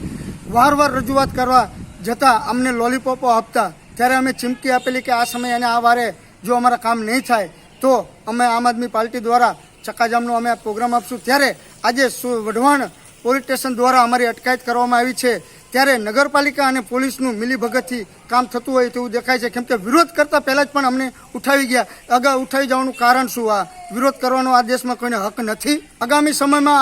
वारंवार रजूआत करवा जता अमने लॉलीपॉपो आपता, त्यारे अमे चीमकी आपेली कि आ समय अने आ वारे जो अमारा काम नहीं थाय तो अमे आम आदमी पार्टी द्वारा चक्काजामनो अमे प्रोग्राम आपशुं। त्यारे आज वढवाण पोलीस स्टेशन द्वारा अमारी अटकायत करवामां आवी छे। त्यारे नगरपालिका अने पोलीसनुं मिलीभगतथी काम थतुं होय तेवुं देखाय छे, केम के विरोध करता पहेला ज पण अमने उठावी गया। अगाऊ उठावी जवानुं कारण शुं? आ विरोध करवानो आ देशमां कोईने हक नथी। आगामी समयमां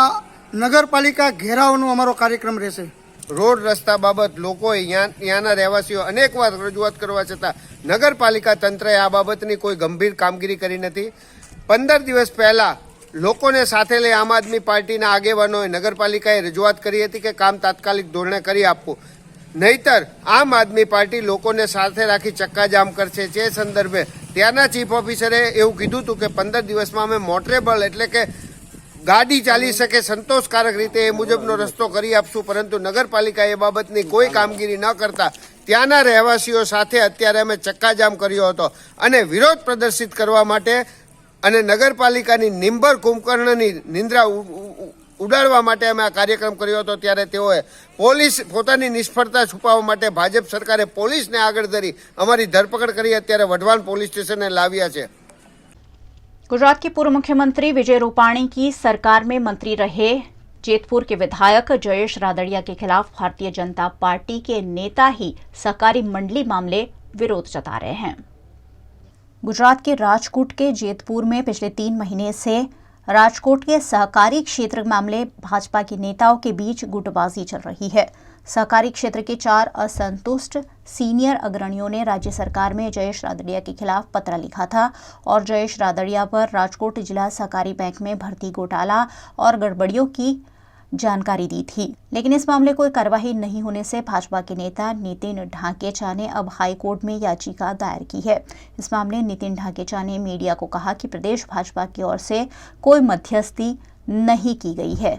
नगरपालिका घेरावनो अमारो कार्यक्रम रहेशे। रोड रस्ता बाबत लोकोए ત્યાંના રહેવાસીઓ અનેકવાર રજૂઆત કરવા છતાં નગરપાલિકા તંત્રએ આ બાબતની કોઈ ગંભીર કામગીરી કરી નથી। 15 દિવસ પહેલા લોકોને સાથે લઈ આમ આદમી પાર્ટીના આગેવાનોએ નગરપાલિકાએ રજૂઆત કરી હતી કે કામ તાત્કાલિક ધોરણે કરી આપવું, નહીતર આમ આદમી પાર્ટી લોકોને સાથે રાખી ચક્કાજામ કરશે. જે સંદર્ભે ત્યાંના ચીફ ઓફિસરે એવું કીધું હતું કે 15 દિવસમાં અમે મોટરેબલ એટલે કે ગાડી ચાલી શકે સંતોષકારક રીતે એ મુજબનો રસ્તો કરી આપશું, પરંતુ નગરપાલિકા એ બાબતની કોઈ કામગીરી ન કરતા ત્યાંના રહેવાસીઓ સાથે અત્યારે અમે ચક્કાજામ કર્યો હતો અને વિરોધ પ્રદર્શિત કરવા માટે અને નગરપાલિકાની નિંબર કુંભકર્ણની નિંદ્રા ઉડાડવા માટે અમે આ કાર્યક્રમ કર્યો હતો. ત્યારે તેઓએ પોતાની નિષ્ફળતા છુપાવવા માટે ભાજપ સરકારે પોલીસને આગળ ધરી અમારી ધરપકડ કરી અત્યારે વઢવાણ पुलिस स्टेशन लाविया है. गुजरात के पूर्व मुख्यमंत्री विजय रूपाणी की सरकार में मंत्री रहे जेतपुर के विधायक जयेश रादड़िया के खिलाफ भारतीय जनता पार्टी के नेता ही सहकारी मंडली मामले विरोध जता रहे हैं. गुजरात के राजकोट के जेतपुर में पिछले 3 महीने से राजकोट के सहकारी क्षेत्र मामले भाजपा के नेताओं के बीच गुटबाजी चल रही है. सहकारी क्षेत्र के 4 असंतुष्ट सीनियर अग्रणियों ने राज्य सरकार में जयेश रादड़िया के खिलाफ पत्र लिखा था और जयेश रादड़िया पर राजकोट जिला सहकारी बैंक में भर्ती घोटाला और गड़बड़ियों की जानकारी दी थी. लेकिन इस मामले कोई कार्रवाई नहीं होने से भाजपा के नेता नितिन ढाकेचा ने अब हाईकोर्ट में याचिका दायर की है. इस मामले नितिन ढाकेचा ने मीडिया को कहा कि प्रदेश भाजपा की ओर से कोई मध्यस्थी नहीं की गई है.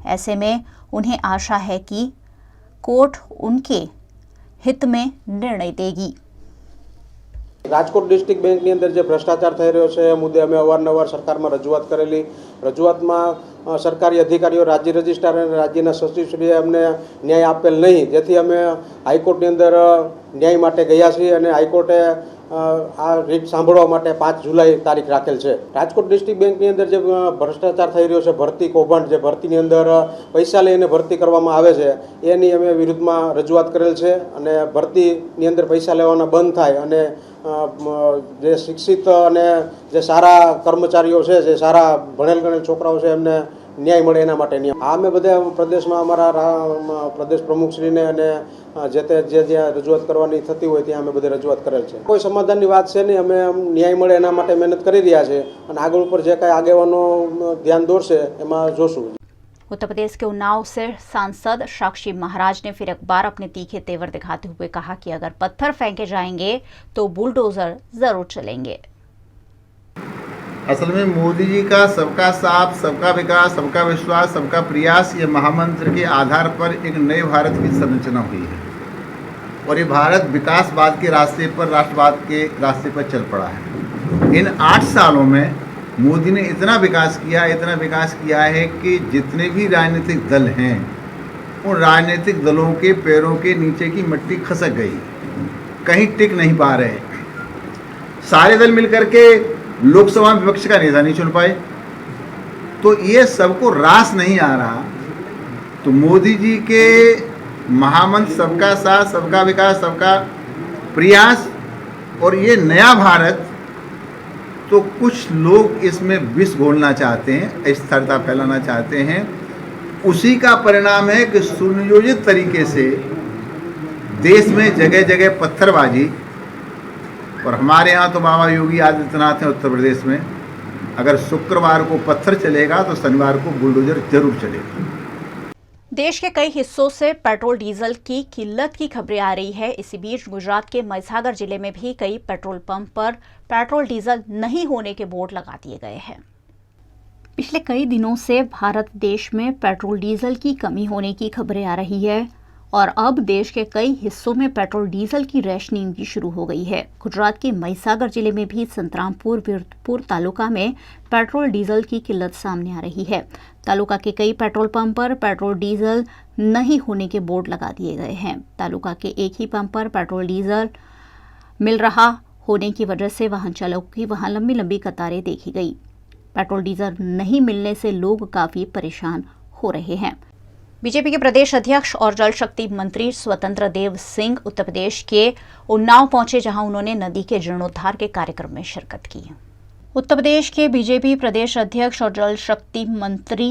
ऐसे में उन्हें आशा है कि कोर्ट उनके हित में निर्णय देगी. રાજકોટ ડિસ્ટ્રિક્ટ બેંકની અંદર જે ભ્રષ્ટાચાર થઈ રહ્યો છે એ મુદ્દે અમે અવારનવાર સરકારમાં રજૂઆત કરેલી. રજૂઆતમાં સરકારી અધિકારીઓ રાજ્ય રજિસ્ટ્રાર અને રાજ્યના સચિવશ્રીએ અમને ન્યાય આપેલ નહીં, જેથી અમે હાઈકોર્ટની અંદર ન્યાય માટે ગયા છીએ અને હાઈકોર્ટે આ રીટ સાંભળવા માટે 5 જુલાઈ તારીખ રાખેલ છે. રાજકોટ ડિસ્ટ્રિક્ટ બેંકની અંદર જે ભ્રષ્ટાચાર થઈ રહ્યો છે, ભરતી કૌભાંડ, જે ભરતીની અંદર પૈસા લઈને ભરતી કરવામાં આવે છે એની અમે વિરુદ્ધમાં રજૂઆત કરેલ છે અને ભરતીની અંદર પૈસા લેવાના બંધ થાય અને જે શિક્ષિત અને જે સારા કર્મચારીઓ છે, જે સારા ભણેલ ગણેલ છોકરાઓ છે એમને ન્યાય મળે એના માટે નિયમ. આ અમે બધા પ્રદેશમાં અમારા પ્રદેશ પ્રમુખશ્રીને અને જે રજૂઆત કરવાની થતી હોય ત્યાં અમે બધે રજૂઆત કરેલ છે. કોઈ સમાધાનની વાત છે નહીં, અમે ન્યાય મળે એના માટે મહેનત કરી રહ્યા છે અને આગળ ઉપર જે કાંઈ આગેવાનો ધ્યાન દોરશે એમાં જોશું. उत्तर प्रदेश के उन्नाव से सांसद साक्षी महाराज ने फिर एक बार अपने तीखे तेवर दिखाते हुए कहा कि अगर पत्थर फेंके जाएंगे तो बुलडोजर जरूर चलेंगे. असल में मोदी जी का सबका साथ, सबका विकास, सबका विश्वास, सबका प्रयास, ये महामंत्र के आधार पर एक नए भारत की संरचना हुई है और ये भारत विकासवाद के रास्ते पर, राष्ट्रवाद के रास्ते पर चल पड़ा है. इन 8 सालों में मोदी ने इतना विकास किया है कि जितने भी राजनीतिक दल हैं उन राजनीतिक दलों के पैरों के नीचे की मिट्टी खसक गई, कहीं टिक नहीं पा रहे. सारे दल मिलकर के लोकसभा में विपक्ष का नेता नहीं चुन पाए, तो ये सबको रास नहीं आ रहा. तो मोदी जी के महामंत्र सबका साथ, सबका विकास, सबका प्रयास और ये नया भारत, तो कुछ लोग इसमें विष घोलना चाहते हैं, अस्थिरता फैलाना चाहते हैं. उसी का परिणाम है कि सुनियोजित तरीके से देश में जगह जगह पत्थरबाजी, और हमारे यहाँ तो बाबा योगी आदित्यनाथ हैं उत्तर प्रदेश में, अगर शुक्रवार को पत्थर चलेगा तो शनिवार को बुलडोजर जरूर चलेगा. देश के कई हिस्सों से पेट्रोल डीजल की किल्लत की खबरें आ रही है. इसी बीच गुजरात के महिसागर जिले में भी कई पेट्रोल पंप पर पेट्रोल डीजल नहीं होने के बोर्ड लगा दिए गए हैं. पिछले कई दिनों से भारत देश में पेट्रोल डीजल की कमी होने की खबरें आ रही है और अब देश के कई हिस्सों में पेट्रोल डीजल की रेशनिंग भी शुरू हो गई है. गुजरात के महिसागर जिले में भी संतरामपुर वीरपुर तालुका में पेट्रोल डीजल की किल्लत सामने आ रही है. तालुका के कई पेट्रोल पंप पर पेट्रोल डीजल नहीं होने के बोर्ड लगा दिए गए हैं. तालुका के एक ही पंप पर पेट्रोल डीजल मिल रहा होने की वजह से वाहन चालकों की वहां लंबी लंबी कतारें देखी गई. पेट्रोल डीजल नहीं मिलने से लोग काफी परेशान हो रहे हैं. बीजेपी के प्रदेश अध्यक्ष और जल शक्ति मंत्री स्वतंत्र देव सिंह उत्तर प्रदेश के उन्नाव पहुंचे, जहां उन्होंने नदी के जीर्णोद्धार के कार्यक्रम में शिरकत की. उत्तर प्रदेश के बीजेपी प्रदेश अध्यक्ष और जल शक्ति मंत्री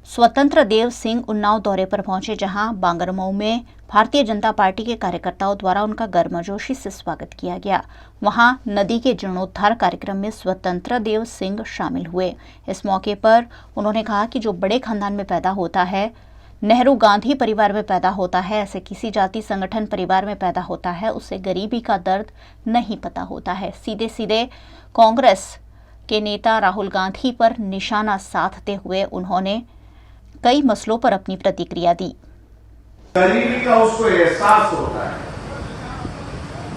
स्वतंत्र देव सिंह उन्नाव दौरे पर पहुंचे, जहां बांगरमऊ में भारतीय जनता पार्टी के कार्यकर्ताओं द्वारा उनका गर्मजोशी से स्वागत किया गया। वहां नदी के जीर्णोद्धार कार्यक्रम में स्वतंत्र देव सिंह शामिल हुए। इस मौके पर उन्होंने कहा कि जो बड़े खानदान में पैदा होता है, नेहरू गांधी परिवार में पैदा होता है, ऐसे किसी जाति संगठन परिवार में पैदा होता है, उसे गरीबी का दर्द नहीं पता होता है। सीधे सीधे कांग्रेस के नेता राहुल गांधी पर निशाना साधते हुए उन्होंने कई मसलों पर अपनी प्रतिक्रिया दी। गरीबी का उसको एहसास होता है।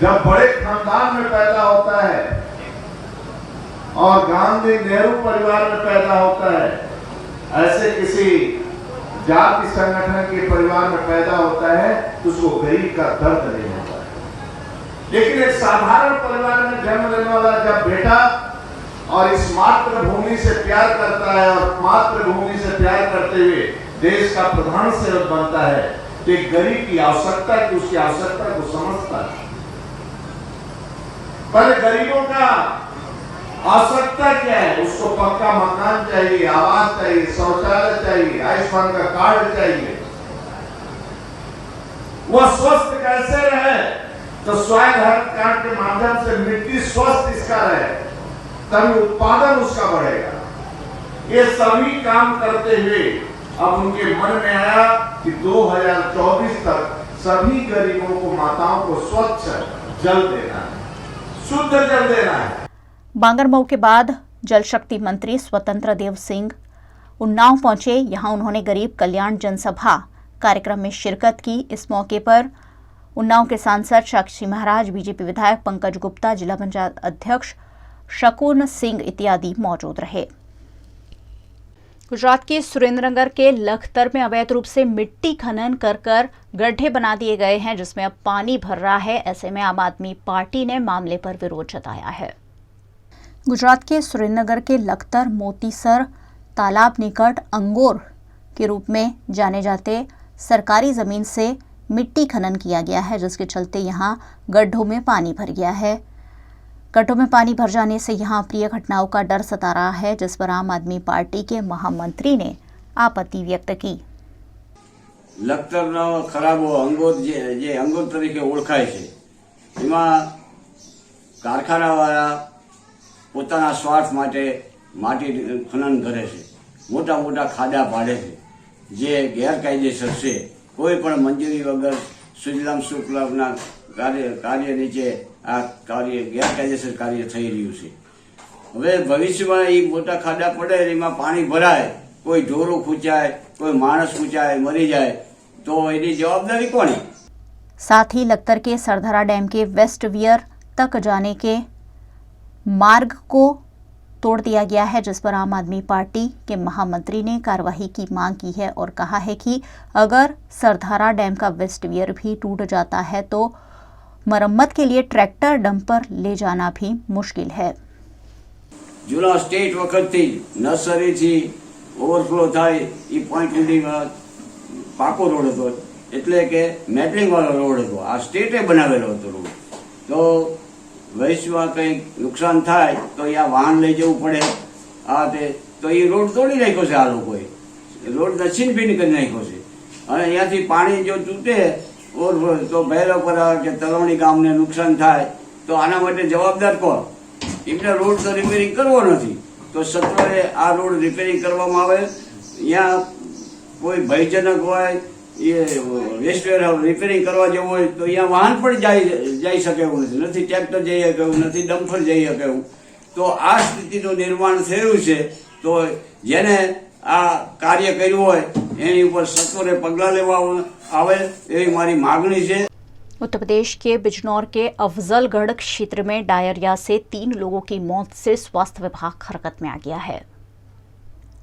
जब बड़े खानदान में पैदा होता है और गांधी नेहरू परिवार में पैदा होता है, ऐसे किसी जाति संगठन के परिवार में पैदा होता है तो उसको गरीब का दर्द नहीं होता है। लेकिन एक साधारण परिवार में जन्म लेने वाला जब बेटा और इस मातृभूमि से प्यार करता है और मातृभूमि से प्यार करते हुए देश का प्रधान सेवक बनता है, तो एक गरीब की आवश्यकता की उसकी आवश्यकता को समझता है। पर गरीबों का आवश्यकता क्या है? उसको पक्का मकान चाहिए, आवास चाहिए, शौचालय चाहिए, आयुष्मान का कार्ड चाहिए। वह स्वस्थ कैसे रहे? तो स्वास्थ्य भारत कार्ड के माध्यम से मिट्टी स्वस्थ इसका रहे, तभी उत्पादन उसका बढ़ेगा। ये सभी काम करते हुए अब उनके मन में आया कि 2024 तक सभी गरीबों को, माताओं को स्वच्छ जल देना है, शुद्ध जल देना है। बांगरमऊ के बाद जल शक्ति मंत्री स्वतंत्र देव सिंह उन्नाव पहुंचे। यहां उन्होंने गरीब कल्याण जनसभा कार्यक्रम में शिरकत की। इस मौके पर उन्नाव के सांसद साक्षी महाराज, बीजेपी विधायक पंकज गुप्ता, जिला पंचायत अध्यक्ष शकुन सिंह इत्यादि मौजूद रहे। गुजरात के सुरेंद्रनगर के लखतर में अवैध रूप से मिट्टी खनन कर गड्ढे बना दिए गए हैं, जिसमें अब पानी भर रहा है। ऐसे में आम आदमी पार्टी ने मामले पर विरोध जताया है। गुजरात के सुरेंद्रनगर के लखतर मोतीसर तालाब निकट अंगोर के रूप में जाने जाते सरकारी जमीन से मिट्टी खनन किया गया है, जिसके चलते यहां गड्ढों में पानी भर गया है। गड्ढों में पानी भर जाने से यहां अप्रिय घटनाओं का डर सता रहा है, जिस पर आम आदमी पार्टी के महामंत्री ने आपत्ति व्यक्त की। લખતરનો ખરાબો અંગોર જે અંગોર તરીકે ઓળખાય છે, એમાં કારખાનાવાળા પોતાના સ્વાર્થ માટે માટી ખનન કરે છે, મોટા મોટા ખાડા પાડે છે, જે ગેરકાયદેસર છે। કોઈ પણ મંજૂરી વગર સુજલામ સુફલામના કાર્ય નીચે આ કાર્ય ગેરકાયદેસર કાર્ય થઈ રહ્યું છે। હવે ભવિષ્યમાં એ મોટા ખાડા પડે, એમાં પાણી ભરાય, કોઈ ઢોરો ખૂંચાય, કોઈ માણસ ખૂંચાય, મરી જાય, तो એની જવાબદારી કોની? साथ ही लखतर के सरधरा डैम के वेस्ट वियर तक जाने के मार्ग को तोड़ दिया गया है, जिस पर आम आदमी पार्टी के महामंत्री ने कार्रवाई की मांग की है और कहा है कि अगर सरधारा डैम का वेस्ट वियर भी टूट जाता है तो मरम्मत के लिए ट्रैक्टर डंपर ले जाना भी मुश्किल है। જૂના સ્ટેટ વખતથી નર્સરીથી ઓવરફ્લો થાય એ પોઈન્ટ સુધીમાં પાકો રોડ હતો, એટલે કે મેટલિંગવાળો રોડ હતો। આ સ્ટેટે બનાવેલો હતો રોડ। તો ભવિષ્યમાં કંઈક નુકસાન થાય તો અહીંયા વાહન લઈ જવું પડે। તો એ રોડ તોડી નાખ્યો છે આ લોકોએ, રોડ નસીનભીન કરી નાખ્યો છે। અને અહીંયાથી પાણી જો તૂટે ઓવરફ્લો તો ભૈરવપરા કે તલવણી ગામને નુકસાન થાય, તો આના માટે જવાબદાર કોણ? એમને રોડ તો રિપેરિંગ કરવો નથી, તો સત્વરે આ રોડ રિપેરિંગ કરવામાં આવે। અહીંયા કોઈ ભયજનક હોય, એ વેસ્ટવેર રિપેરિંગ કરવા જવું હોય તો અહીંયા વાહન પણ જઈ શકે એવું નથી, ટ્રેક્ટર જઈ શકે એવું નથી, ડમ્ફર જઈ શકે એવું। તો આ સ્થિતિનું નિર્માણ થયું છે। તો જેને આ કાર્ય કર્યું હોય એની ઉપર સત્વરે પગલાં લેવા આવે એવી મારી માગણી છે। उत्तर प्रदेश के बिजनौर के अफजलगढ़ क्षेत्र में डायरिया से 3 लोगों की मौत से स्वास्थ्य विभाग हरकत में आ गया है।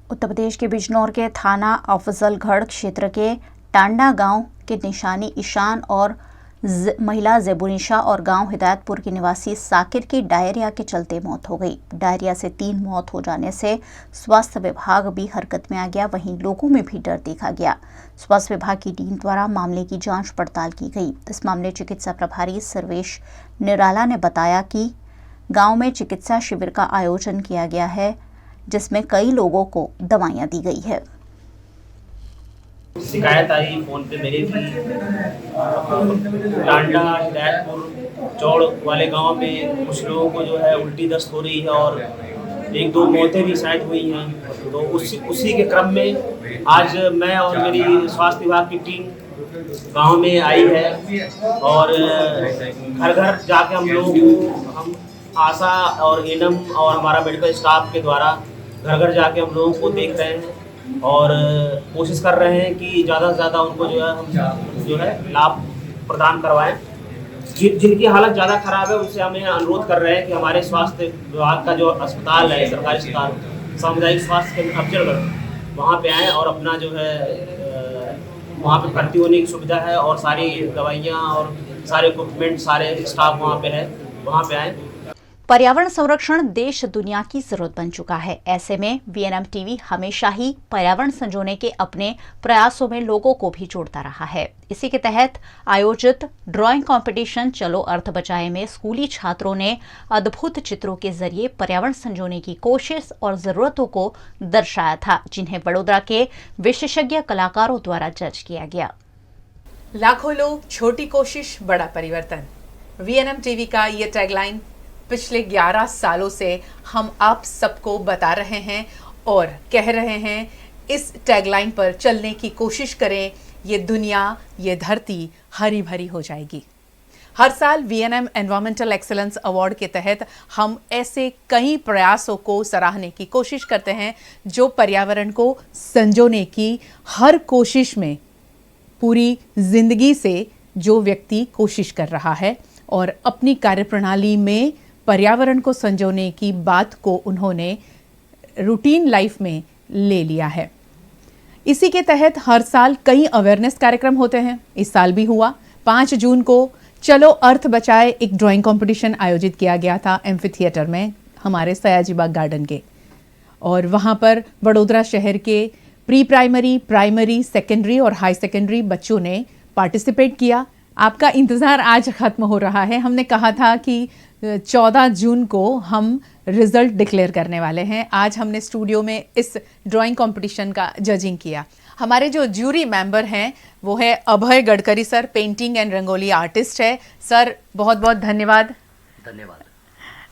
उत्तर प्रदेश के बिजनौर के थाना अफजलगढ़ क्षेत्र के टांडा गांव के निशानी ईशान और महिला जेबुनिशा और गांव हिदायतपुर के निवासी साकिर की डायरिया के चलते मौत हो गई। डायरिया से 3 मौत हो जाने से स्वास्थ्य विभाग भी हरकत में आ गया, वहीं लोगों में भी डर देखा गया। स्वास्थ्य विभाग की टीम द्वारा मामले की जांच पड़ताल की गई। इस मामले चिकित्सा प्रभारी सर्वेश निराला ने बताया कि गांव में चिकित्सा शिविर का आयोजन किया गया है, जिसमें कई लोगों को दवाइयां दी गई है। शिकायत आई फ़ोन पे मेरे भी टांडा हिदायतपुर चौड़ वाले गांव में कुछ लोगों को जो है उल्टी दस्त हो रही है और 1-2 मौतें भी शायद हुई हैं। तो उसी के क्रम में आज मैं और मेरी स्वास्थ्य विभाग की टीम गांव में आई है और घर घर जाके हम लोगों को हम आशा और एनएम और हमारा मेडिकल स्टाफ के द्वारा घर घर जाके हम लोगों को देख रहे हैं और कोशिश कर रहे हैं कि ज़्यादा से ज़्यादा उनको जो है हम जो है लाभ प्रदान करवाएं। जिनकी हालत ज़्यादा खराब है उनसे हमें अनुरोध कर रहे हैं कि हमारे स्वास्थ्य विभाग का जो अस्पताल है, सरकारी अस्पताल सामुदायिक स्वास्थ्य केंद्र अफजलगढ़, वहाँ पे आएँ और अपना जो है वहाँ पे भर्ती होने की सुविधा है और सारी दवाइयाँ और सारे इक्विपमेंट, सारे स्टाफ वहाँ पे है, वहाँ पे आएँ। पर्यावरण संरक्षण देश दुनिया की जरूरत बन चुका है। ऐसे में वीएनएम टीवी हमेशा ही पर्यावरण संजोने के अपने प्रयासों में लोगों को भी जोड़ता रहा है। इसी के तहत आयोजित ड्राइंग कंपटीशन चलो अर्थ बचाए में स्कूली छात्रों ने अद्भुत चित्रों के जरिए पर्यावरण संजोने की कोशिश और जरूरतों को दर्शाया था, जिन्हें वडोदरा के विशेषज्ञ कलाकारों द्वारा जज किया गया। लाखों लोग, छोटी कोशिश, बड़ा परिवर्तन। वीएनएम टीवी का ये टैगलाइन पिछले 11 सालों से हम आप सबको बता रहे हैं और कह रहे हैं, इस टैगलाइन पर चलने की कोशिश करें, ये दुनिया, ये धरती हरी भरी हो जाएगी। हर साल वीएनएम एनवायरमेंटल एक्सीलेंस अवार्ड के तहत हम ऐसे कई प्रयासों को सराहने की कोशिश करते हैं जो पर्यावरण को संजोने की हर कोशिश में पूरी जिंदगी से जो व्यक्ति कोशिश कर रहा है और अपनी कार्यप्रणाली में पर्यावरण को संजोने की बात को उन्होंने रूटीन लाइफ में ले लिया है। इसी के तहत हर साल कई अवेयरनेस कार्यक्रम होते हैं। इस साल भी हुआ। 5 जून को चलो अर्थ बचाए एक ड्राइंग कंपटीशन आयोजित किया गया था एम्फी थिएटर में, हमारे सयाजीबाग गार्डन के, और वहाँ पर वडोदरा शहर के प्री प्राइमरी, प्राइमरी, सेकेंडरी और हाई सेकेंडरी बच्चों ने पार्टिसिपेट किया। आपका इंतज़ार आज ख़त्म हो रहा है। हमने कहा था कि 14 जून को हम रिज़ल्ट डिक्लेयर करने वाले हैं। आज हमने स्टूडियो में इस ड्राइंग कंपटीशन का जजिंग किया। हमारे जो ज्यूरी मेंबर हैं वो है Abhay Gadkari sir, painting and rangoli artist है। सर बहुत बहुत धन्यवाद।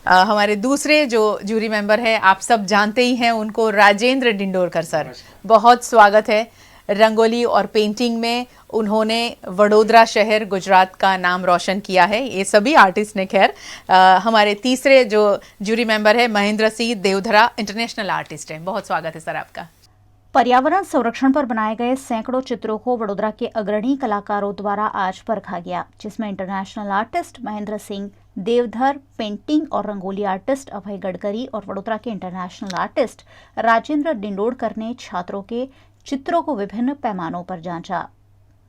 हमारे दूसरे जो ज्यूरी मेंबर है आप सब जानते ही हैं उनको, राजेंद्र डिंडोरकर सर, बहुत स्वागत है। रंगोली और पेंटिंग में उन्होंने वडोदरा शहर गुजरात का नाम रोशन किया है। ये सभी आर्टिस्ट ने। खैर हमारे तीसरे जो जूरी मेंबर है महेंद्र सिंह देवधरा, इंटरनेशनल आर्टिस्ट हैं। बहुत स्वागत है सर आपका। पर्यावरण संरक्षण पर बनाए गए सैकड़ों चित्रों को वडोदरा के अग्रणी कलाकारों द्वारा आज परखा गया, जिसमें international artist Mahendra Singh Deodhar, painting और रंगोली आर्टिस्ट अभय गडकरी और वडोदरा के इंटरनेशनल आर्टिस्ट राजेंद्र डिंडोरकर ने छात्रों के चित्रों को विभिन्न पैमानों पर जांचा।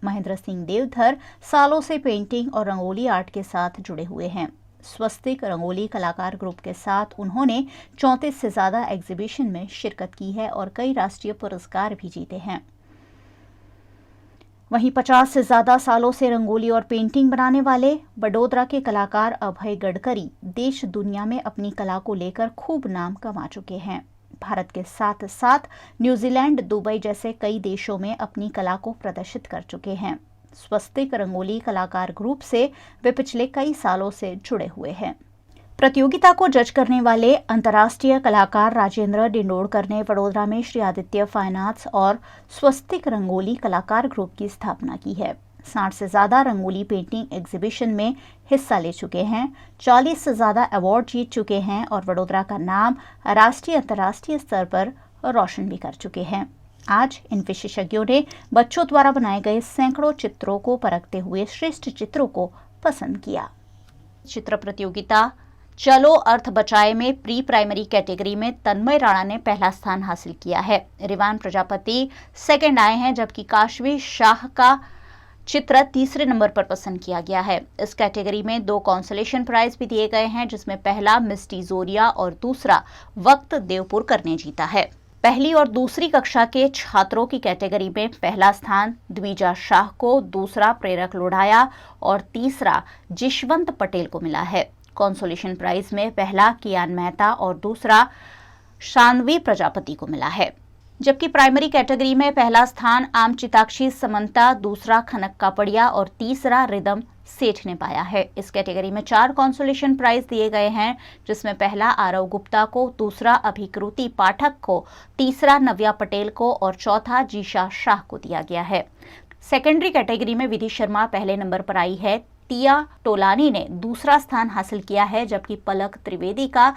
महेंद्र सिंह देवधर सालों से पेंटिंग और रंगोली आर्ट के साथ जुड़े हुए हैं। स्वस्तिक रंगोली कलाकार ग्रुप के साथ उन्होंने 34 से ज्यादा एग्जीबिशन में शिरकत की है और कई राष्ट्रीय पुरस्कार भी जीते हैं। वहीं 50 से ज्यादा सालों से रंगोली और पेंटिंग बनाने वाले वडोदरा के कलाकार अभय गडकरी देश दुनिया में अपनी कला को लेकर खूब नाम कमा चुके हैं। भारत के साथ साथ न्यूजीलैंड, दुबई जैसे कई देशों में अपनी कला को प्रदर्शित कर चुके हैं। स्वस्तिक रंगोली कलाकार ग्रुप से वे पिछले कई सालों से जुड़े हुए हैं। प्रतियोगिता को जज करने वाले अंतर्राष्ट्रीय कलाकार राजेंद्र डिंडोरकर ने वडोदरा में श्री आदित्य फाइन आर्ट्स और स्वस्तिक रंगोली कलाकार ग्रुप की स्थापना की है। 60 से ज्यादा रंगोली पेंटिंग एग्जीबिशन में हिस्सा ले चुके हैं, 40 से ज्यादा अवार्ड जीत चुके हैं और वडोदरा का नाम राष्ट्रीय अंतर्राष्ट्रीय स्तर पर रोशन भी कर चुके हैं। आज इन विशेषज्ञों ने बच्चों द्वारा बनाए गए सैकड़ों चित्रों को परखते हुए श्रेष्ठ चित्रों को पसंद किया। चित्र प्रतियोगिता चलो अर्थ बचाए में प्री प्राइमरी कैटेगरी में तन्मय राणा ने पहला स्थान हासिल किया है। रिवान प्रजापति सेकंड आए हैं, जबकि काशवी शाह का चित्र तीसरे नंबर पर पसंद किया गया है। इस कैटेगरी में 2 कॉन्सोलेशन प्राइज भी दिए गए हैं, जिसमें पहला मिस्टी जोरिया और दूसरा वक्त देवपुरकर ने जीता है। पहली और दूसरी कक्षा के छात्रों की कैटेगरी में पहला स्थान द्विजा शाह को, दूसरा प्रेरक लोढ़ाया और तीसरा जिशवंत पटेल को मिला है। कॉन्सोलेशन प्राइज में पहला कियान मेहता और दूसरा शानवी प्रजापति को मिला है। जबकि प्राइमरी कैटेगरी में पहला स्थान आम चिताक्षी समंता, दूसरा खनक कापड़िया और तीसरा रिदम सेठ ने पाया है। इस कैटेगरी में 4 कॉन्सोलेशन प्राइज दिए गए हैं, जिसमें पहला आरव गुप्ता को, दूसरा अभिकृति पाठक को, तीसरा नव्या पटेल को और चौथा जीशा शाह को दिया गया है। सेकेंडरी कैटेगरी में विधि शर्मा पहले नंबर पर आई है। टिया टोलानी ने दूसरा स्थान हासिल किया है, जबकि पलक त्रिवेदी का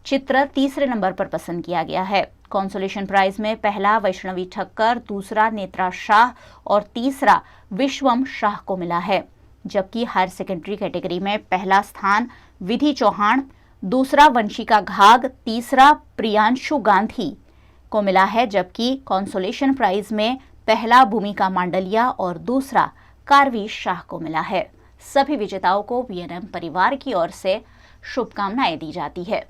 चित्र तीसरे नंबर पर पसंद किया गया है। कॉन्सोलेशन प्राइज में पहला वैष्णवी ठक्कर, दूसरा नेत्रा शाह और तीसरा विश्वम शाह को मिला है। जबकि हायर सेकेंडरी कैटेगरी में पहला स्थान विधि चौहान, दूसरा वंशिका घाग, तीसरा प्रियांशु गांधी को मिला है। जबकि कॉन्सोलेशन प्राइज में पहला भूमिका मांडलिया और दूसरा कारवी शाह को मिला है। सभी विजेताओं को वीएनएम परिवार की ओर से शुभकामनाएं दी जाती है।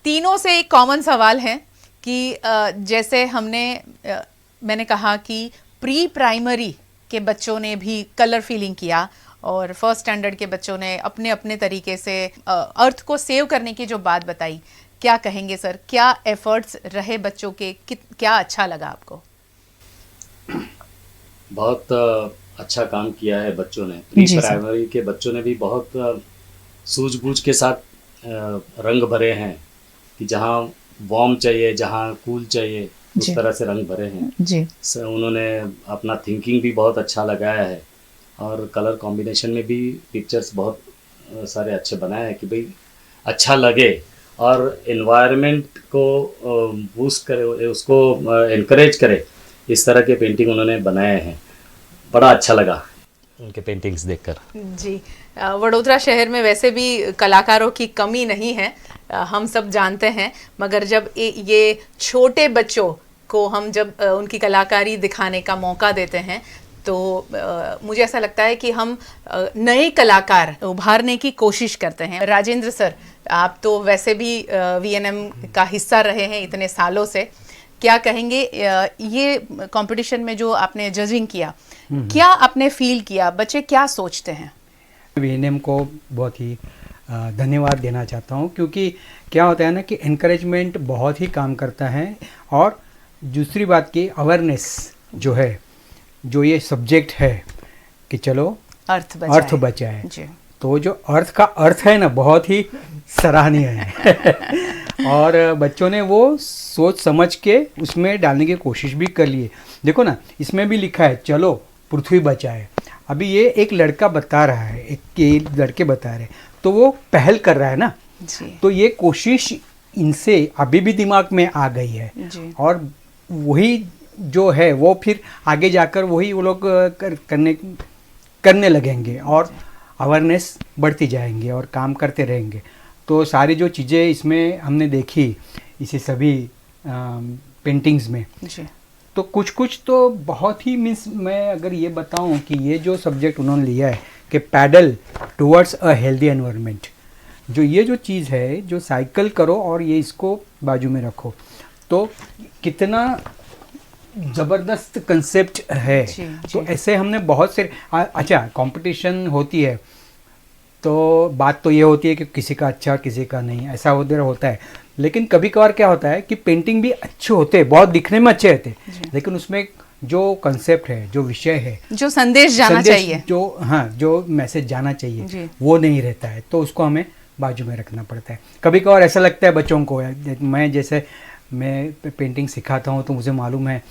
तीनों से एक कॉमन सवाल है कि जैसे मैंने कहा कि प्री प्राइमरी के बच्चों ने भी कलर फीलिंग किया और फर्स्ट स्टैंडर्ड के बच्चों ने अपने अपने तरीके से अर्थ को सेव करने की जो बात बताई, क्या कहेंगे सर? क्या एफर्ट्स रहे बच्चों के? क्या अच्छा लगा आपको? बहुत अच्छा काम किया है बच्चों ने। प्री प्राइमरी के बच्चों ने भी बहुत सूझबूझ के साथ रंग भरे हैं कि जहाँ वार्म चाहिए, जहाँ कूल चाहिए, उस तरह से रंग भरे हैं जी। उन्होंने अपना थिंकिंग भी बहुत अच्छा लगाया है और कलर कॉम्बिनेशन में भी पिक्चर्स बहुत सारे अच्छे बनाए हैं कि भाई अच्छा लगे और एनवायरनमेंट को बूस्ट करे, उसको एनकरेज करे। इस तरह के पेंटिंग उन्होंने बनाए हैं, बड़ा अच्छा लगा उनके पेंटिंग्स देखकर। जी, वडोदरा शहर में वैसे भी कलाकारों की कमी नहीं है, हम सब जानते हैं, मगर जब ये छोटे बच्चों को हम जब उनकी कलाकारी दिखाने का मौका देते हैं तो मुझे ऐसा लगता है कि हम नए कलाकार उभारने की कोशिश करते हैं। राजेंद्र सर, आप तो वैसे भी वीएनएम का हिस्सा रहे हैं इतने सालों से, क्या कहेंगे ये कंपटीशन में जो आपने जजिंग किया, क्या आपने फील किया? बच्चे क्या सोचते हैं? वीएनएम को बहुत ही धन्यवाद देना चाहता हूँ, क्योंकि क्या होता है ना कि एनकरेजमेंट बहुत ही काम करता है। और दूसरी बात की अवेयरनेस जो है, जो ये सब्जेक्ट है कि चलो अर्थ बचाए, तो जो अर्थ का अर्थ है ना बहुत ही सराहनीय है और बच्चों ने वो सोच समझ के उसमें डालने की कोशिश भी कर ली है। देखो ना, इसमें भी लिखा है चलो पृथ्वी बचाए। अभी ये एक लड़का बता रहा है, एक लड़के बता रहे, तो वो पहल कर रहा है ना जी। तो ये कोशिश इनसे अभी भी दिमाग में आ गई है जी। और वही जो है वो फिर आगे जाकर वही वो लोग करने लगेंगे और अवेयरनेस बढ़ती जाएंगे और काम करते रहेंगे। तो सारी जो चीज़ें इसमें हमने देखी इसे सभी पेंटिंग्स में जी। तो कुछ तो बहुत ही मीन्स, मैं अगर ये बताऊं कि ये जो सब्जेक्ट उन्होंने लिया है कि paddle towards a healthy environment, जो ये जो चीज़ है, जो साइकिल करो और ये इसको बाजू में रखो, तो कितना ज़बरदस्त कंसेप्ट है। तो ऐसे हमने बहुत से अच्छा कंपटीशन होती है तो बात तो ये होती है कि किसी का अच्छा किसी का नहीं, ऐसा उधर होता है। लेकिन कभी कभार क्या होता है कि पेंटिंग भी अच्छे होते हैं, बहुत दिखने में अच्छे रहते, लेकिन उसमें जो कंसेप्ट है, जो विषय है, जो संदेश जाना चाहिए, जो मैसेज जाना चाहिए वो नहीं रहता है, तो उसको हमें बाजू में रखना पड़ता है। कभी कभार ऐसा लगता है बच्चों को, मैं पेंटिंग सिखाता हूँ तो मुझे मालूम है,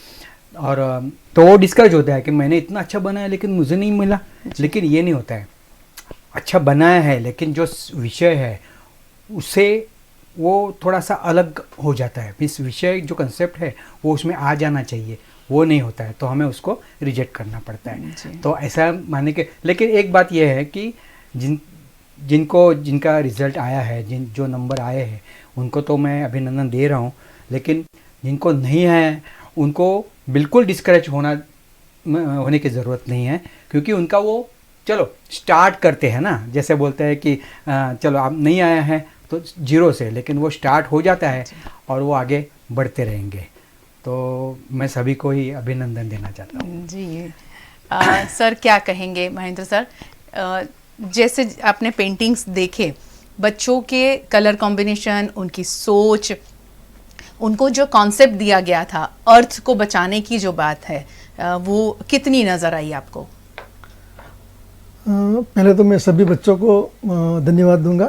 और तो वो डिस्करेज होता है कि मैंने इतना अच्छा बनाया लेकिन मुझे नहीं मिला। लेकिन ये नहीं होता है, अच्छा बनाया है लेकिन जो विषय है उससे वो थोड़ा सा अलग हो जाता है। इस विषय जो कंसेप्ट है वो उसमें आ जाना चाहिए, वो नहीं होता है तो हमें उसको रिजेक्ट करना पड़ता है। तो ऐसा माने के, लेकिन एक बात यह है कि जिनका रिजल्ट आया है, जो नंबर आए हैं उनको तो मैं अभिनंदन दे रहा हूँ, लेकिन जिनको नहीं है उनको बिल्कुल डिस्करेज होने की ज़रूरत नहीं है, क्योंकि उनका वो चलो स्टार्ट करते हैं ना, जैसे बोलते हैं कि चलो आप नहीं आया है तो 0 से, लेकिन वो स्टार्ट हो जाता है और वो आगे बढ़ते रहेंगे। तो मैं सभी को ही अभिनंदन देना चाहता हूँ। जी सर, क्या कहेंगे महेंद्र सर? जैसे आपने पेंटिंग्स देखे, बच्चों के कलर कॉम्बिनेशन, उनकी सोच, उनको जो कॉन्सेप्ट दिया गया था अर्थ को बचाने की जो बात है वो कितनी नज़र आई आपको? पहले तो मैं सभी बच्चों को धन्यवाद दूंगा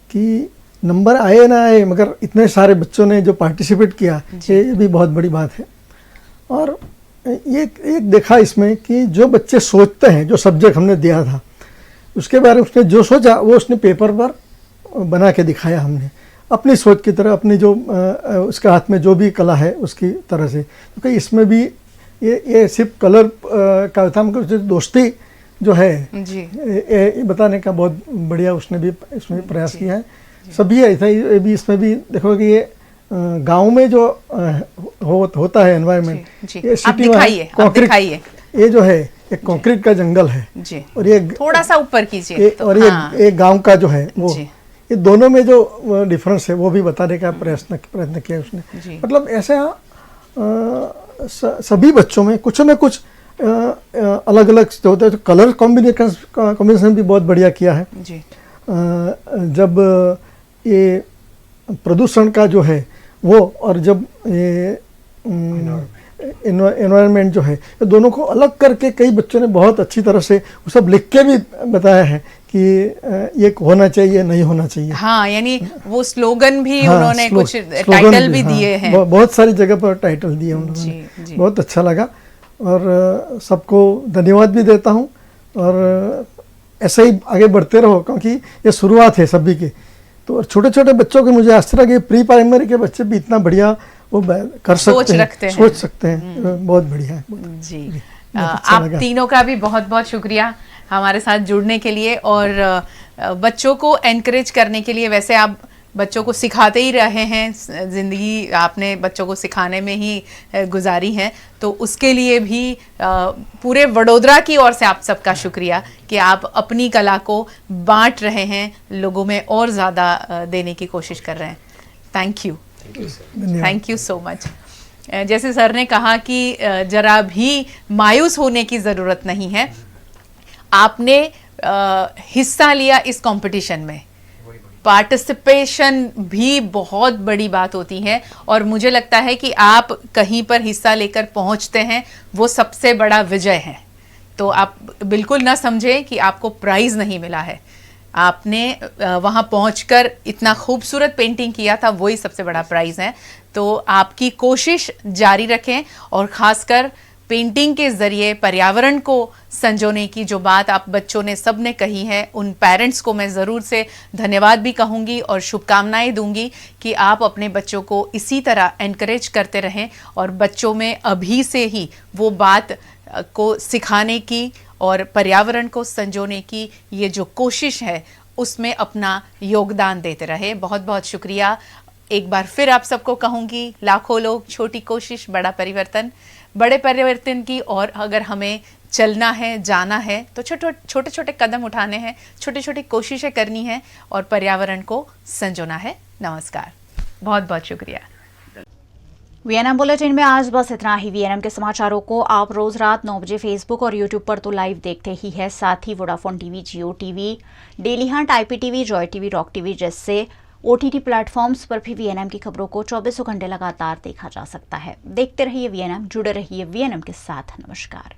कि नंबर आए ना आए मगर इतने सारे बच्चों ने जो पार्टिसिपेट किया ये भी बहुत बड़ी बात है। और एक देखा इसमें कि जो बच्चे सोचते हैं, जो सब्जेक्ट हमने दिया था उसके बारे में उसने जो सोचा वो उसने पेपर पर बना के दिखाया, हमने अपनी सोच की तरह, अपनी जो उसके हाथ में जो भी कला है उसकी तरह से। क्योंकि इसमें भी ये सिर्फ कलर का था, मगर दोस्ती जो है जी ये बताने का बहुत बढ़िया उसने भी इसमें प्रयास किया है। सभी ऐसा ही भी इसमें भी देखो कि ये गांव में जो होता है एनवायरनमेंट, ये सिटी में कंक्रीट, ये जो है एक कंक्रीट का जंगल है जी, और ये थोड़ा सा ऊपर कीजिए तो, और ये गांव का जो है वो, ये दोनों में जो डिफरेंस है वो भी बताने का प्रयत्न किया उसने। मतलब ऐसा सभी बच्चों में कुछ न कुछ अलग अलग जो होता है, तो कलर कॉम्बिनेशन भी बहुत बढ़िया किया है जी। जब ये प्रदूषण का जो है वो, और जब ये एनवायरनमेंट जो है, ये दोनों को अलग करके कई बच्चों ने बहुत अच्छी तरह से वो सब लिख के भी बताया है कि ये होना चाहिए, नहीं होना चाहिए। हाँ, यानी वो स्लोगन भी उन्होंने कुछ टाइटल भी दिए हैं, बहुत सारी जगह पर टाइटल दिए उन्होंने, बहुत अच्छा लगा और सबको धन्यवाद भी देता हूँ। और ऐसे ही आगे बढ़ते रहो क्योंकि ये शुरुआत है सभी की। तो छोटे छोटे बच्चों के मुझे आश्चर्य कि प्री प्राइमरी के बच्चे भी इतना बढ़िया वो कर सकते हैं, सोच सकते हैं, बहुत बढ़िया है जी। आप तीनों का भी बहुत बहुत शुक्रिया हमारे साथ जुड़ने के लिए और बच्चों को एनकरेज करने के लिए। वैसे आप बच्चों को सिखाते ही रहे हैं, ज़िंदगी आपने बच्चों को सिखाने में ही गुजारी है, तो उसके लिए भी पूरे वडोदरा की ओर से आप सबका शुक्रिया कि आप अपनी कला को बांट रहे हैं, लोगों में और ज़्यादा देने की कोशिश कर रहे हैं। Thank you so much. जैसे सर ने कहा कि जरा भी मायूस होने की ज़रूरत नहीं है, आपने हिस्सा लिया इस कंपटीशन में, पार्टिसिपेशन भी बहुत बड़ी बात होती है और मुझे लगता है कि आप कहीं पर हिस्सा लेकर पहुंचते हैं वो सबसे बड़ा विजय है। तो आप बिल्कुल ना समझें कि आपको प्राइज़ नहीं मिला है, आपने वहां पहुंचकर इतना खूबसूरत पेंटिंग किया था, वही सबसे बड़ा प्राइज़ है। तो आपकी कोशिश जारी रखें और ख़ासकर पेंटिंग के ज़रिए पर्यावरण को संजोने की जो बात आप बच्चों ने सब ने कही है, उन पेरेंट्स को मैं ज़रूर से धन्यवाद भी कहूँगी और शुभकामनाएं दूंगी कि आप अपने बच्चों को इसी तरह एनकरेज करते रहें और बच्चों में अभी से ही वो बात को सिखाने की और पर्यावरण को संजोने की ये जो कोशिश है उसमें अपना योगदान देते रहे। बहुत बहुत शुक्रिया। एक बार फिर आप सबको कहूँगी, लाखों लोग, छोटी कोशिश, बड़ा परिवर्तन। बड़े परिवर्तन की और अगर हमें चलना है, जाना है, तो छोटे छोटे कदम उठाने हैं, छोटी छोटी कोशिशें करनी है और पर्यावरण को संजोना है। नमस्कार, बहुत बहुत शुक्रिया। वीएनएम बुलेटिन में आज बस इतना ही। वीएनएम के समाचारों को आप रोज रात 9 बजे फेसबुक और यूट्यूब पर तो लाइव देखते ही है, साथ ही Vodafone TV, Jio TV, Daily Hunt, IPTV, Joy TV, Rock TV जैसे OTT प्लेटफॉर्म्स पर भी वीएनएम की खबरों को 24 घंटे लगातार देखा जा सकता है। देखते रहिए वीएनएम, जुड़े रहिए वीएनएम के साथ। नमस्कार।